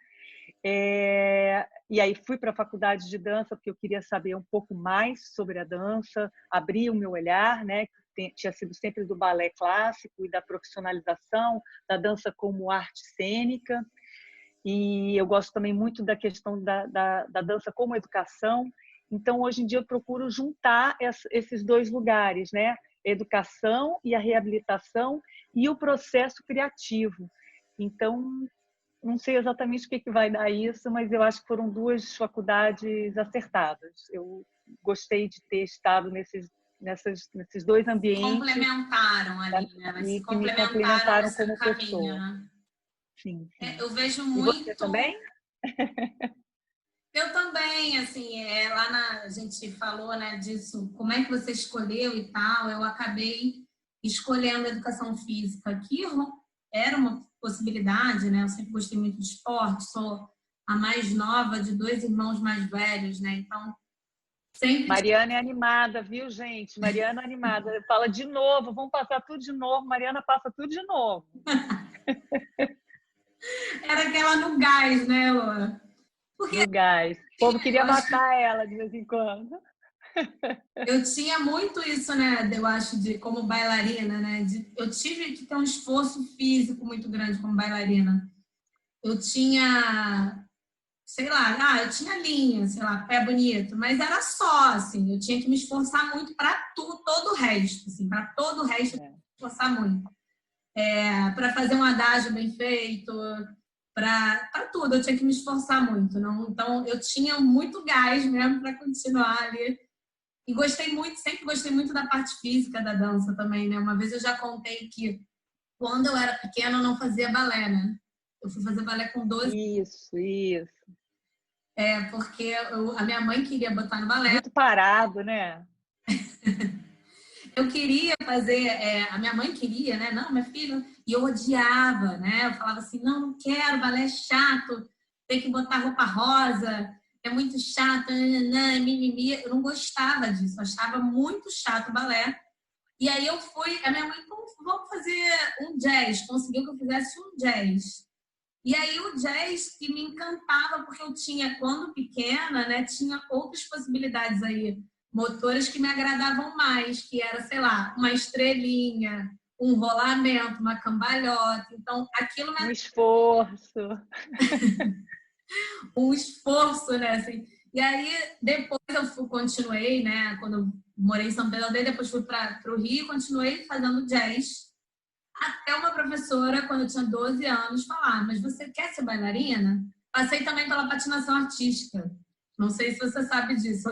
E aí fui para a faculdade de dança porque eu queria saber um pouco mais sobre a dança, abrir o meu olhar, né? Tinha sido sempre do balé clássico e da profissionalização da dança como arte cênica. E eu gosto também muito da questão da dança como educação. Então, hoje em dia, eu procuro juntar esses dois lugares, né? A educação e a reabilitação e o processo criativo. Então, não sei exatamente o que vai dar isso, mas eu acho que foram duas faculdades acertadas. Eu gostei de ter estado nesses dois ambientes. Complementaram ali, né? Elas se complementaram como pessoa. Né? Sim, sim. Eu vejo muito... E você também? Eu também, assim, a gente falou, né, disso, como é que você escolheu e tal, eu acabei escolhendo a educação física, que era uma possibilidade, né, eu sempre gostei muito de esporte, sou a mais nova de 2 irmãos mais velhos, né, então sempre... Mariana é animada, viu, gente? Mariana é animada, fala de novo, vamos passar tudo de novo, Mariana passa tudo de novo. Era aquela no gás, né, Laura? Porque no gás. O povo queria matar ela de vez em quando. Eu tinha muito isso, né? Eu acho, como bailarina, né? Eu tive que ter um esforço físico muito grande como bailarina. Eu tinha, sei lá, eu tinha linha, sei lá, pé bonito, mas era só, assim, eu tinha que me esforçar muito para todo o resto, assim, para todo o resto eu tinha que me esforçar muito. Para fazer um adágio bem feito, para tudo, eu tinha que me esforçar muito. Não? Então, eu tinha muito gás mesmo para continuar ali. E sempre gostei muito da parte física da dança também, né? Uma vez eu já contei que quando eu era pequena eu não fazia balé, né? Eu fui fazer balé com 12 anos. Isso. Porque a minha mãe queria botar no balé. Muito parado, né? Eu queria fazer, a minha mãe queria, né? Não, minha filha, e eu odiava, né? Eu falava assim, não quero, balé é chato, tem que botar roupa rosa, é muito chato, mimimi. Eu não gostava disso, eu achava muito chato o balé. E aí eu fui, a minha mãe, vamos fazer um jazz, conseguiu que eu fizesse um jazz. E aí o jazz que me encantava, porque eu tinha, quando pequena, né, tinha outras possibilidades aí, motoras que me agradavam mais, que era, sei lá, uma estrelinha, um rolamento, uma cambalhota. Então, aquilo... Um esforço. Um esforço, né? Assim. E aí, depois eu continuei, né? Quando eu morei em São Pedro, depois fui para o Rio e continuei fazendo jazz. Até uma professora, quando eu tinha 12 anos, falar, mas você quer ser bailarina? Passei também pela patinação artística. Não sei se você sabe disso.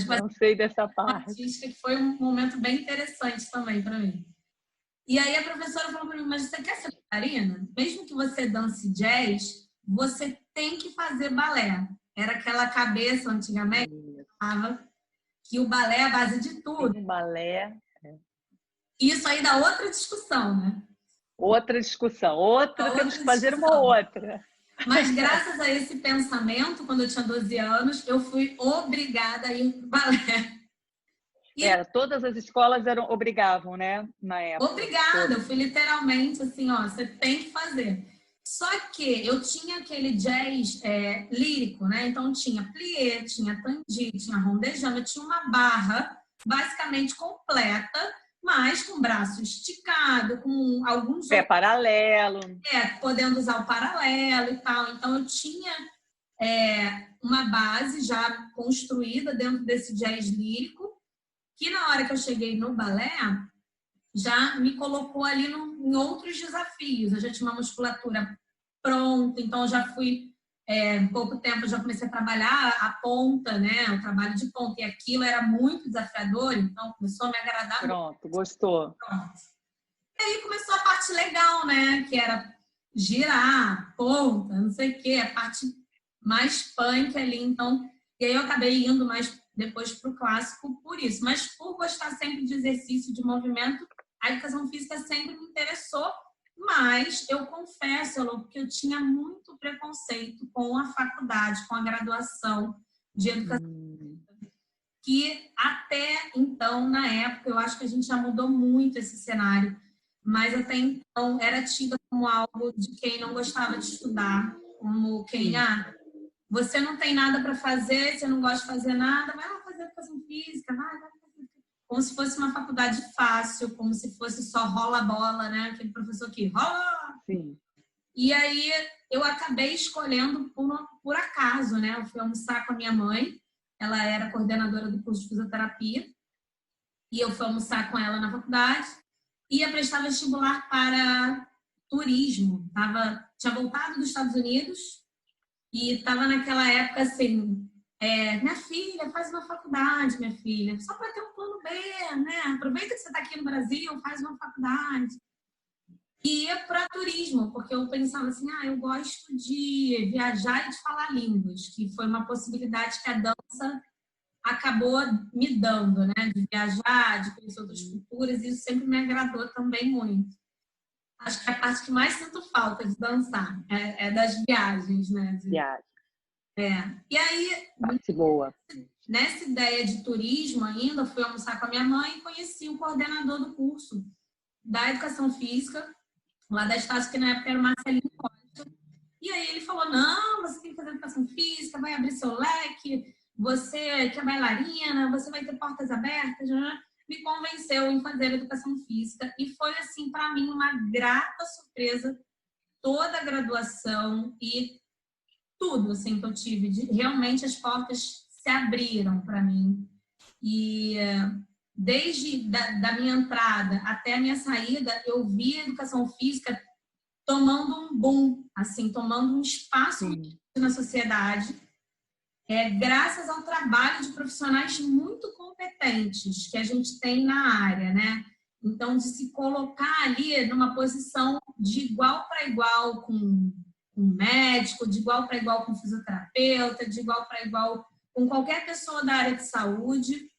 Não sei dessa parte. Artística, que foi um momento bem interessante também para mim. E aí a professora falou para mim, mas você quer ser bailarina? Mesmo que você dance jazz, você tem que fazer balé. Era aquela cabeça antigamente que o balé é a base de tudo. Tem um balé. Isso aí dá outra discussão, né? Outra discussão. Outra temos que fazer uma outra. Mas graças a esse pensamento, quando eu tinha 12 anos, eu fui obrigada a ir para o balé. Todas as escolas obrigavam, né? Na época. Obrigada, eu fui literalmente assim, ó, você tem que fazer. Só que eu tinha aquele jazz lírico, né? Então tinha plié, tinha tandi, tinha rondejando, eu tinha uma barra basicamente completa, mas com braço esticado, com alguns... Pé paralelo. Podendo usar o paralelo e tal. Então eu tinha uma base já construída dentro desse jazz lírico, que na hora que eu cheguei no balé, já me colocou ali em outros desafios. Eu já tinha uma musculatura pronta, então eu já fui, em pouco tempo, eu já comecei a trabalhar a ponta, né? O trabalho de ponta. E aquilo era muito desafiador, então começou a me agradar. Pronto, gostou. Pronto. E aí começou a parte legal, né? Que era girar, ponta, não sei o quê, a parte mais punk ali. Então, e aí eu acabei indo mais depois para o clássico por isso. Mas por gostar sempre de exercício, de movimento, a educação física sempre me interessou. Mas eu confesso, Elô, que eu tinha muito preconceito com a faculdade, com a graduação de educação física. Que até então, na época, eu acho que a gente já mudou muito esse cenário. Mas até então era tida como algo de quem não gostava de estudar, como quem, você não tem nada para fazer, você não gosta de fazer nada, vai lá fazer educação física, vai fazer. Como se fosse uma faculdade fácil, como se fosse só rola bola, né? Aquele professor que rola. Sim. E aí eu acabei escolhendo por acaso, né? Eu fui almoçar com a minha mãe, ela era coordenadora do curso de fisioterapia, e eu fui almoçar com ela na faculdade. Ia prestar vestibular para turismo. Tinha voltado dos Estados Unidos e estava naquela época assim, minha filha, faz uma faculdade, minha filha, só para ter um plano B, né? Aproveita que você está aqui no Brasil, faz uma faculdade. E ia para turismo, porque eu pensava assim, eu gosto de viajar e de falar línguas, que foi uma possibilidade que a dança acabou me dando, né? De viajar, de conhecer outras culturas, e isso sempre me agradou também muito. Acho que a parte que mais sinto falta de dançar é das viagens, né? Viagem. E aí, parte boa. Nessa ideia de turismo ainda, fui almoçar com a minha mãe e conheci o coordenador do curso da Educação Física, lá da Estácio, que na época era o Marcelinho Costa. E aí ele falou, não, você tem que fazer Educação Física, vai abrir seu leque, você que é bailarina, você vai ter portas abertas, né? Me convenceu em fazer Educação Física e foi, assim, para mim, uma grata surpresa toda a graduação e tudo, assim, que eu tive. Realmente as portas se abriram para mim. E desde da minha entrada até a minha saída, eu vi a Educação Física tomando um boom, assim, tomando um espaço na sociedade, graças ao trabalho de profissionais muito competentes que a gente tem na área, né? Então, de se colocar ali numa posição de igual para igual com um médico, de igual para igual com um fisioterapeuta, de igual para igual com qualquer pessoa da área de saúde.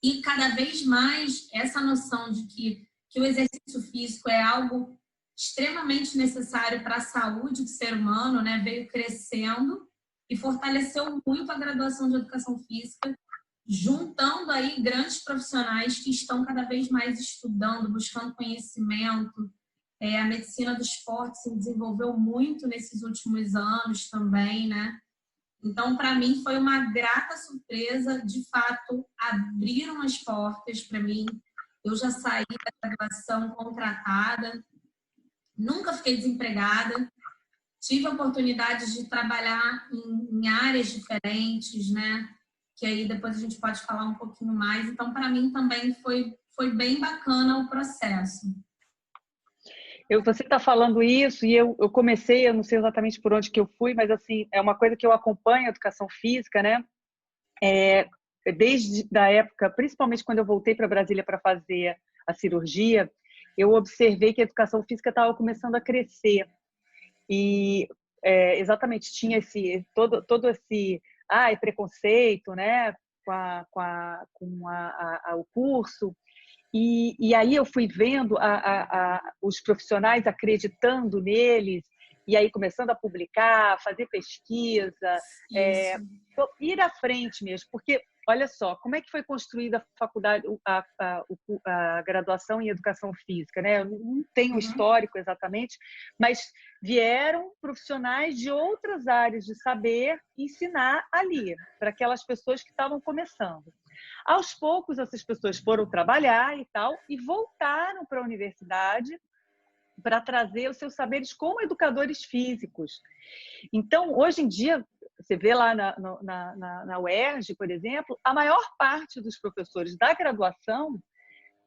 E cada vez mais essa noção de que o exercício físico é algo extremamente necessário para a saúde do ser humano, né? Veio crescendo e fortaleceu muito a graduação de Educação Física, juntando aí grandes profissionais que estão cada vez mais estudando, buscando conhecimento. A medicina do esporte se desenvolveu muito nesses últimos anos também, né? Então, para mim, foi uma grata surpresa. De fato, abriram as portas para mim. Eu já saí da graduação contratada, nunca fiquei desempregada. Tive oportunidades de trabalhar em áreas diferentes, né? Que aí depois a gente pode falar um pouquinho mais. Então, para mim também foi bem bacana o processo. Você está falando isso e eu comecei, eu não sei exatamente por onde que eu fui, mas assim, é uma coisa que eu acompanho a educação física, né? Desde da época, principalmente quando eu voltei para Brasília para fazer a cirurgia, eu observei que a educação física estava começando a crescer. E exatamente tinha todo esse preconceito, né, com o curso. E aí eu fui vendo os profissionais acreditando neles, e aí começando a publicar, fazer pesquisa, Isso. ir à frente mesmo, porque olha só, como é que foi construída a faculdade, a graduação em educação física, né? Eu não tenho histórico exatamente, mas vieram profissionais de outras áreas de saber ensinar ali, para aquelas pessoas que estavam começando. Aos poucos, essas pessoas foram trabalhar e tal, e voltaram para a universidade para trazer os seus saberes como educadores físicos. Então, hoje em dia, você vê lá na UERJ, por exemplo, a maior parte dos professores da graduação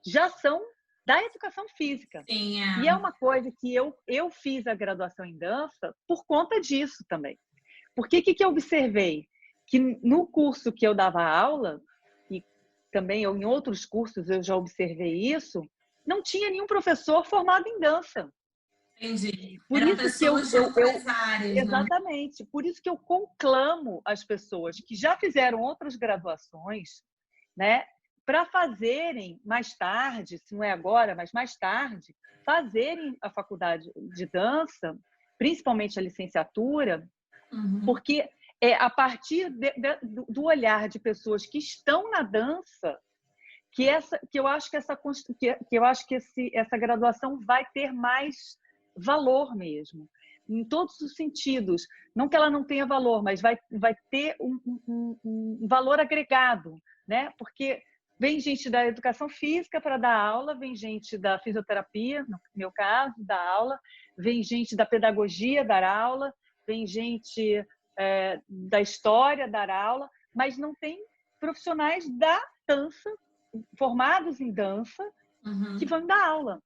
já são da educação física. Sim, E é uma coisa que eu fiz a graduação em dança por conta disso também. Porque o que eu observei? Que no curso que eu dava aula, e também em outros cursos eu já observei isso, não tinha nenhum professor formado em dança. Entendi. Por Eram isso que pessoas de outras áreas, né? exatamente, por isso que eu conclamo as pessoas que já fizeram outras graduações, né, para fazerem mais tarde, se não é agora, mas mais tarde, fazerem a faculdade de dança, principalmente a licenciatura, porque é a partir do olhar de pessoas que estão na dança que eu acho que essa graduação vai ter mais valor mesmo, em todos os sentidos. Não que ela não tenha valor, mas vai ter um valor agregado, né? Porque vem gente da educação física para dar aula, vem gente da fisioterapia, no meu caso, dar aula, vem gente da pedagogia dar aula, vem gente da história dar aula, mas não tem profissionais da dança, formados em dança, que vão dar aula.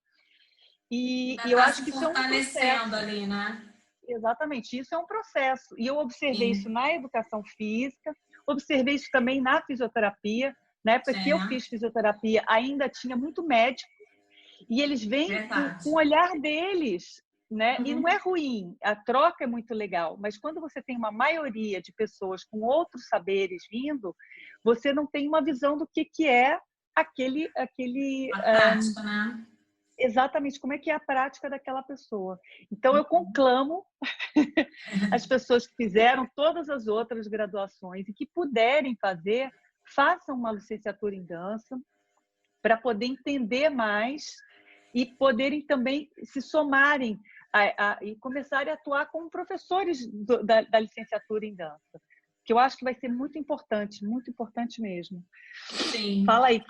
E eu acho que isso é um processo. Ali, né? Exatamente, isso é um processo. E eu observei isso na educação física, observei isso também na fisioterapia. Na época que eu fiz fisioterapia, ainda tinha muito médico, e eles vêm com o olhar deles, né? E não é ruim, a troca é muito legal, mas quando você tem uma maioria de pessoas com outros saberes vindo, você não tem uma visão do que é aquele a prática, né? Exatamente, como é que é a prática daquela pessoa. Então, eu conclamo as pessoas que fizeram todas as outras graduações e que puderem fazer, façam uma licenciatura em dança para poder entender mais e poderem também se somarem e começarem a atuar como professores da licenciatura em dança. Que eu acho que vai ser muito importante mesmo. Sim. Fala aí,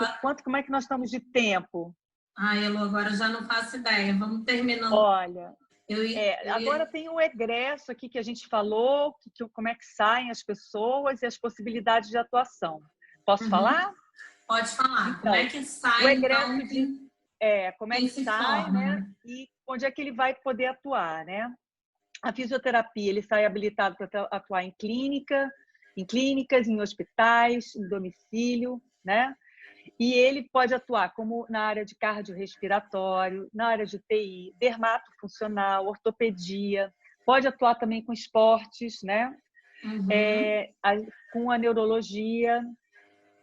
como é que nós estamos de tempo? Elo, agora eu já não faço ideia. Vamos terminando. Olha, agora tem o egresso aqui que a gente falou, como é que saem as pessoas e as possibilidades de atuação. Posso falar? Pode falar. Então, como é que sai, o egresso então, como é que sai, forma, né? E onde é que ele vai poder atuar, né? A fisioterapia, ele sai habilitado para atuar em clínicas, em hospitais, em domicílio, né? E ele pode atuar como na área de cardiorrespiratório, na área de UTI, dermatofuncional, ortopedia, pode atuar também com esportes, né? Com a neurologia.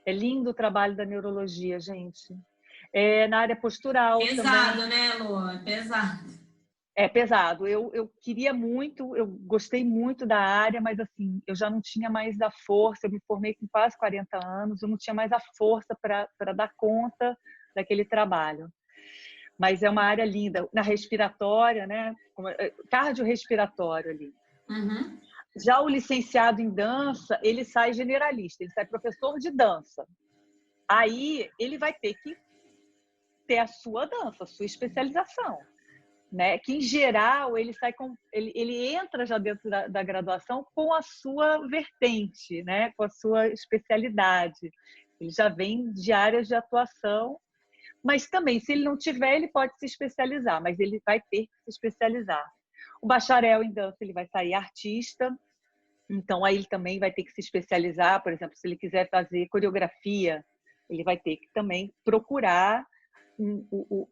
É lindo o trabalho da neurologia, gente. Na área postural pesado, também. Né, Lu? É pesado. É pesado. Eu queria muito, eu gostei muito da área, mas assim, eu já não tinha mais a força. Eu me formei com quase 40 anos, eu não tinha mais a força para dar conta daquele trabalho. Mas é uma área linda. Na respiratória, né? Cardiorrespiratório ali. Já o licenciado em dança, ele sai generalista, ele sai professor de dança. Aí ele vai ter que ter a sua dança, a sua especialização. Né? Que em geral ele entra já dentro da graduação com a sua vertente, né? Com a sua especialidade. Ele já vem de áreas de atuação, Mas também, se ele não tiver, ele pode se especializar, mas ele vai ter que se especializar. O bacharel em dança, ele vai sair artista, então aí ele também vai ter que se especializar. Por exemplo, se ele quiser fazer coreografia, ele vai ter que também procurar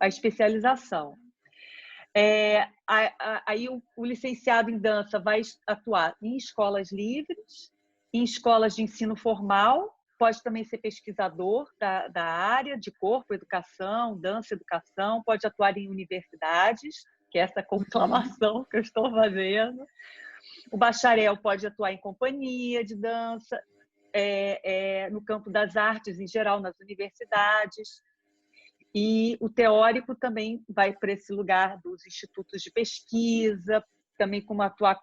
a especialização. Aí o licenciado em dança vai atuar em escolas livres, em escolas de ensino formal, pode também ser pesquisador da área de corpo, educação, dança, educação, pode atuar em universidades, que é essa conclamação que eu estou fazendo. O bacharel pode atuar em companhia de dança, no campo das artes em geral, nas universidades. E o teórico também vai para esse lugar dos institutos de pesquisa, também como atuar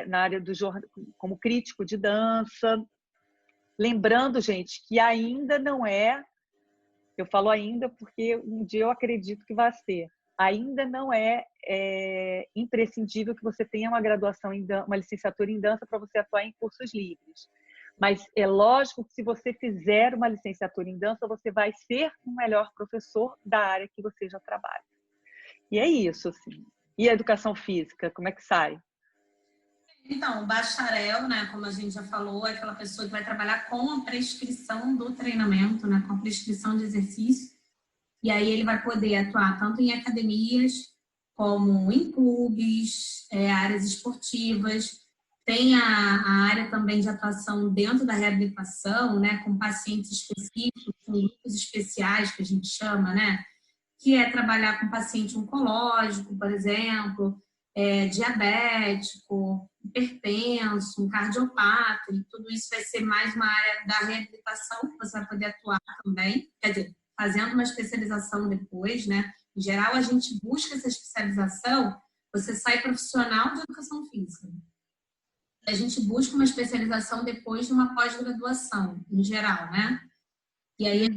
na área do como crítico de dança. Lembrando, gente, que ainda não eu falo ainda porque um dia eu acredito que vai ser, ainda não é imprescindível que você tenha uma graduação uma licenciatura em dança para você atuar em cursos livres. Mas é lógico que se você fizer uma licenciatura em dança, você vai ser um melhor professor da área que você já trabalha. E é isso, assim. E a educação física, como é que sai? Então, o bacharel, né, como a gente já falou, é aquela pessoa que vai trabalhar com a prescrição do treinamento, né, com a prescrição de exercício. E aí ele vai poder atuar tanto em academias, como em clubes, áreas esportivas. Tem a área também de atuação dentro da reabilitação, né, com pacientes específicos, com grupos especiais, que a gente chama, né, que é trabalhar com paciente oncológico, por exemplo, diabético, hipertenso, um cardiopata, e tudo isso vai ser mais uma área da reabilitação que você vai poder atuar também, quer dizer, fazendo uma especialização depois, né? Em geral, a gente busca essa especialização, você sai profissional de educação física. A gente busca uma especialização depois de uma pós-graduação, em geral, né? E aí,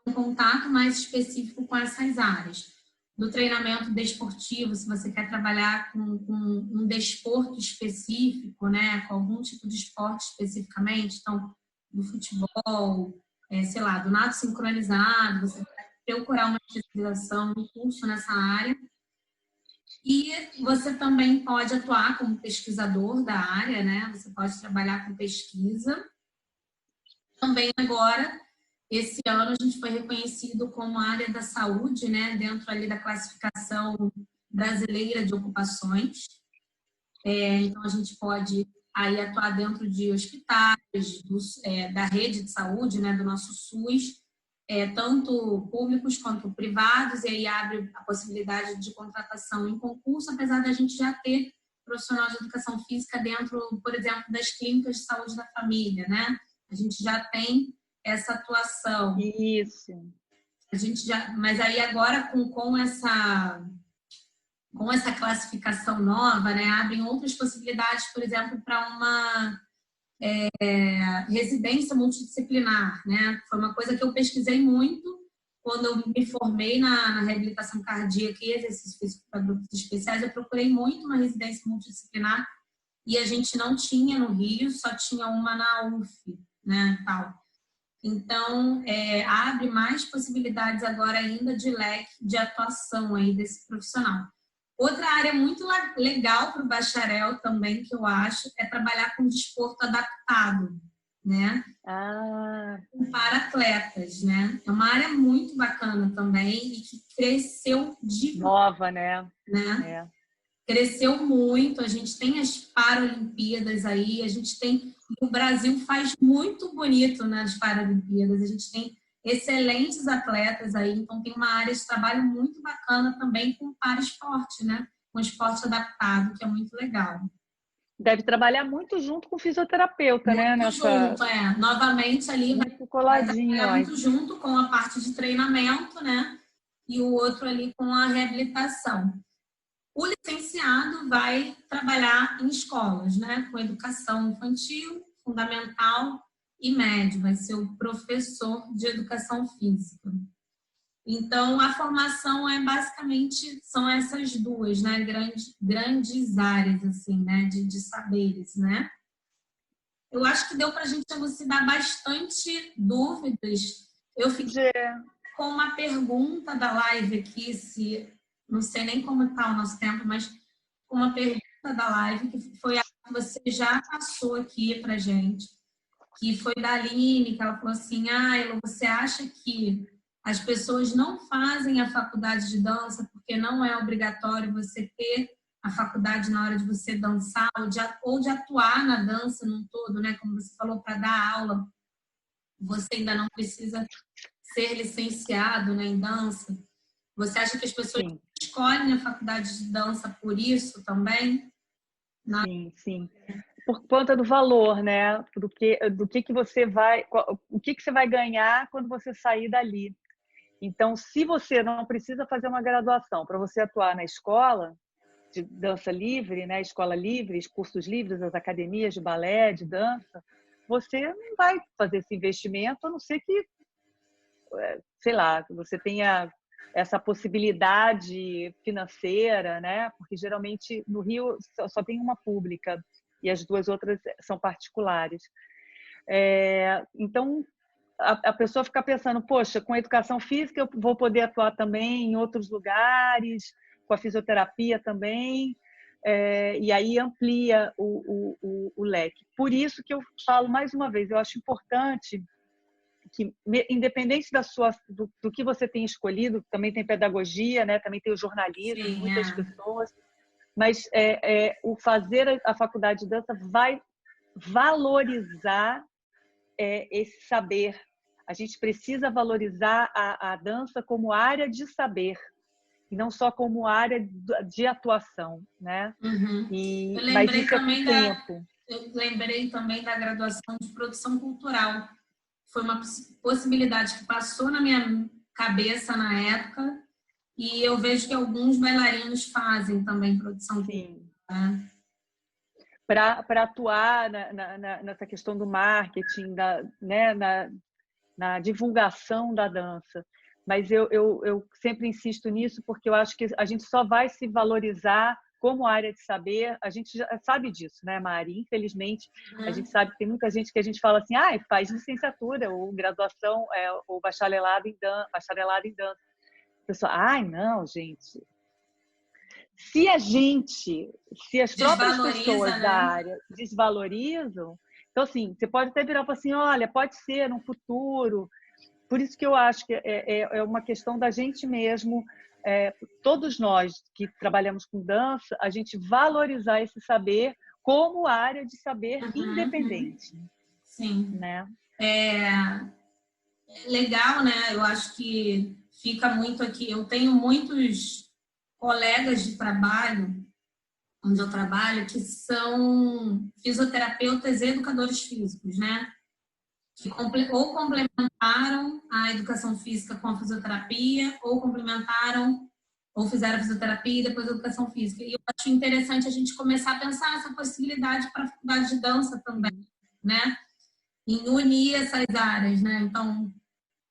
um contato mais específico com essas áreas. Do treinamento desportivo, se você quer trabalhar com um desporto específico, né? Com algum tipo de esporte especificamente, então, do futebol, sei lá, do nado sincronizado, você vai procurar uma especialização, um curso nessa área. E você também pode atuar como pesquisador da área, né? Você pode trabalhar com pesquisa. Também agora, esse ano, a gente foi reconhecido como área da saúde, né? Dentro ali da classificação brasileira de ocupações. Então, a gente pode aí atuar dentro de hospitais, da rede de saúde, né? Do nosso SUS, tanto públicos quanto privados, e aí abre a possibilidade de contratação em concurso, apesar da gente já ter profissional de educação física dentro, por exemplo, das clínicas de saúde da família, né? A gente já tem essa atuação. Isso. Mas aí agora com essa classificação nova, né, abrem outras possibilidades, por exemplo, para uma residência multidisciplinar, né? Foi uma coisa que eu pesquisei muito quando eu me formei na reabilitação cardíaca e exercício físico para grupos especiais. Eu procurei muito uma residência multidisciplinar e a gente não tinha no Rio, só tinha uma na UF, né, tal. Então, abre mais possibilidades agora ainda de leque de atuação aí desse profissional. Outra área muito legal para o bacharel também, que eu acho, é trabalhar com desporto adaptado, né? Para atletas, né? É uma área muito bacana também e que cresceu de... Nova, né? Cresceu muito, a gente tem as Paralimpíadas aí, a gente tem... O Brasil faz muito bonito nas Paralimpíadas, a gente tem excelentes atletas aí, então tem uma área de trabalho muito bacana também com paraesporte, né? Com esporte adaptado, que é muito legal. Deve trabalhar muito junto com o fisioterapeuta, muito né? Muito junto, Novamente ali muito coladinho, vai trabalhar muito junto com a parte de treinamento, né? E o outro ali com a reabilitação. O licenciado vai trabalhar em escolas, né? Com educação infantil, fundamental e médio, vai ser o professor de educação física. Então, a formação basicamente, são essas duas, né? Grandes áreas, assim, né? De saberes, né? Eu acho que deu para a gente elucidar bastante dúvidas. Eu fiquei com uma pergunta da live aqui, não sei nem como está o nosso tempo, mas com uma pergunta da live, que foi a que você já passou aqui para gente, que foi da Aline, que ela falou assim, Elo, você acha que as pessoas não fazem a faculdade de dança porque não é obrigatório você ter a faculdade na hora de você dançar ou de atuar na dança num todo, né? Como você falou, para dar aula, você ainda não precisa ser licenciado, né, em dança. Você acha que as pessoas Sim. escolhem a faculdade de dança por isso também? Sim, sim. Por conta do valor, né? Do que você vai, o que você vai ganhar quando você sair dali. Então, se você não precisa fazer uma graduação para você atuar na escola de dança livre, né? Escola livre, cursos livres, as academias de balé, de dança, você não vai fazer esse investimento, a não ser que, sei lá, você tenha essa possibilidade financeira, né? Porque geralmente no Rio só tem uma pública e as duas outras são particulares. Então, a pessoa fica pensando, poxa, com a educação física eu vou poder atuar também em outros lugares, com a fisioterapia também, e aí amplia o leque. Por isso que eu falo mais uma vez, eu acho importante que, independente do que você tem escolhido, também tem pedagogia, né? Também tem o jornalismo, Sim, muitas pessoas, mas o fazer a faculdade de dança vai valorizar esse saber. A gente precisa valorizar a dança como área de saber e não só como área de atuação, né? Uhum. Mas isso é com o tempo. Eu lembrei também da graduação de produção cultural. Foi uma possibilidade que passou na minha cabeça na época e eu vejo que alguns bailarinos fazem também produção cultural. Né? Para atuar nessa questão do marketing, né, na divulgação da dança. Mas eu sempre insisto nisso porque eu acho que a gente só vai se valorizar como área de saber. A gente já sabe disso, né, Mari? Infelizmente, a gente sabe que tem muita gente que a gente fala assim, faz licenciatura ou graduação ou bacharelado em dança. A pessoa, não, gente. Se as próprias pessoas né? da área desvalorizam, então, assim, você pode até virar e falar assim, olha, pode ser no futuro. Por isso que eu acho que é uma questão da gente mesmo, todos nós que trabalhamos com dança, a gente valorizar esse saber como área de saber independente. Sim. Né? Legal, né? Eu acho que fica muito aqui. Eu tenho muitos colegas de trabalho, onde eu trabalho, que são fisioterapeutas e educadores físicos, né? Que ou complementaram a educação física com a fisioterapia, ou complementaram, ou fizeram a fisioterapia e depois a educação física. E eu acho interessante a gente começar a pensar nessa possibilidade para a faculdade de dança também, né? Em unir essas áreas, né? Então,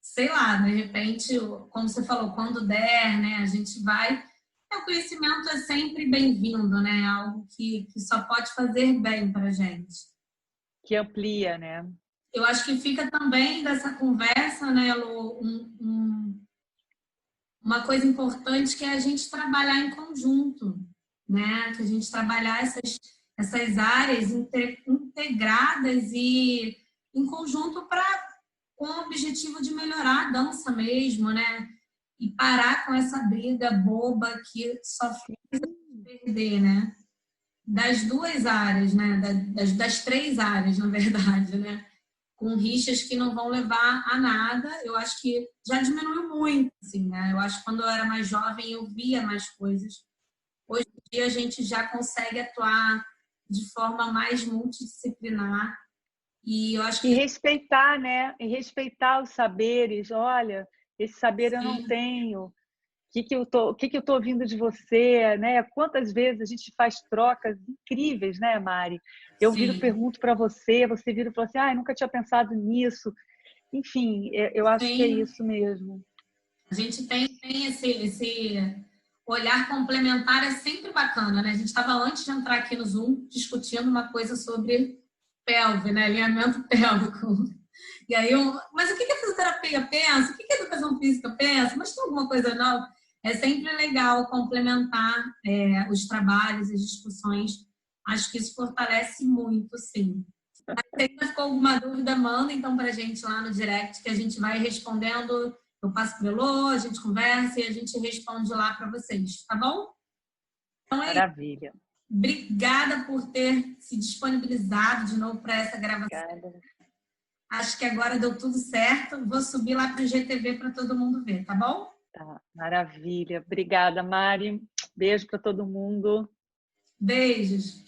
sei lá, de repente, como você falou, quando der, né, a gente vai. O conhecimento é sempre bem-vindo, né? Algo que só pode fazer bem para a gente. Que amplia, né? Eu acho que fica também dessa conversa, né, Lu, uma coisa importante que é a gente trabalhar em conjunto, né? Que a gente trabalhar essas áreas integradas e em conjunto com o objetivo de melhorar a dança mesmo, né? E parar com essa briga boba que só faz perder, né? Das duas áreas, né? Das três áreas, na verdade, né? Com rixas que não vão levar a nada. Eu acho que já diminuiu muito, assim, né? Eu acho que quando eu era mais jovem eu via mais coisas. Hoje em dia a gente já consegue atuar de forma mais multidisciplinar. E eu acho que... E respeitar, né? E respeitar os saberes. Olha, esse saber eu não tenho. O que eu tô ouvindo de você, né? Quantas vezes a gente faz trocas incríveis, né, Mari? Eu viro, pergunto para você, você vira e fala assim, nunca tinha pensado nisso. Enfim, eu acho que é isso mesmo. A gente tem esse olhar complementar, é sempre bacana, né? A gente estava antes de entrar aqui no Zoom discutindo uma coisa sobre pelve, né? Alinhamento pélvico. E aí, mas o que a fisioterapia pensa? O que a educação física pensa? Mas tem alguma coisa nova? É sempre legal complementar os trabalhos, as discussões. Acho que isso fortalece muito, sim. Se ainda ficou alguma dúvida, manda então para a gente lá no direct, que a gente vai respondendo. Eu passo pro Elô, a gente conversa e a gente responde lá para vocês, tá bom? Então é isso. Maravilha. Obrigada por ter se disponibilizado de novo para essa gravação. Obrigada. Acho que agora deu tudo certo. Vou subir lá para o GTV para todo mundo ver, tá bom? Tá, maravilha. Obrigada, Mari. Beijo para todo mundo. Beijos.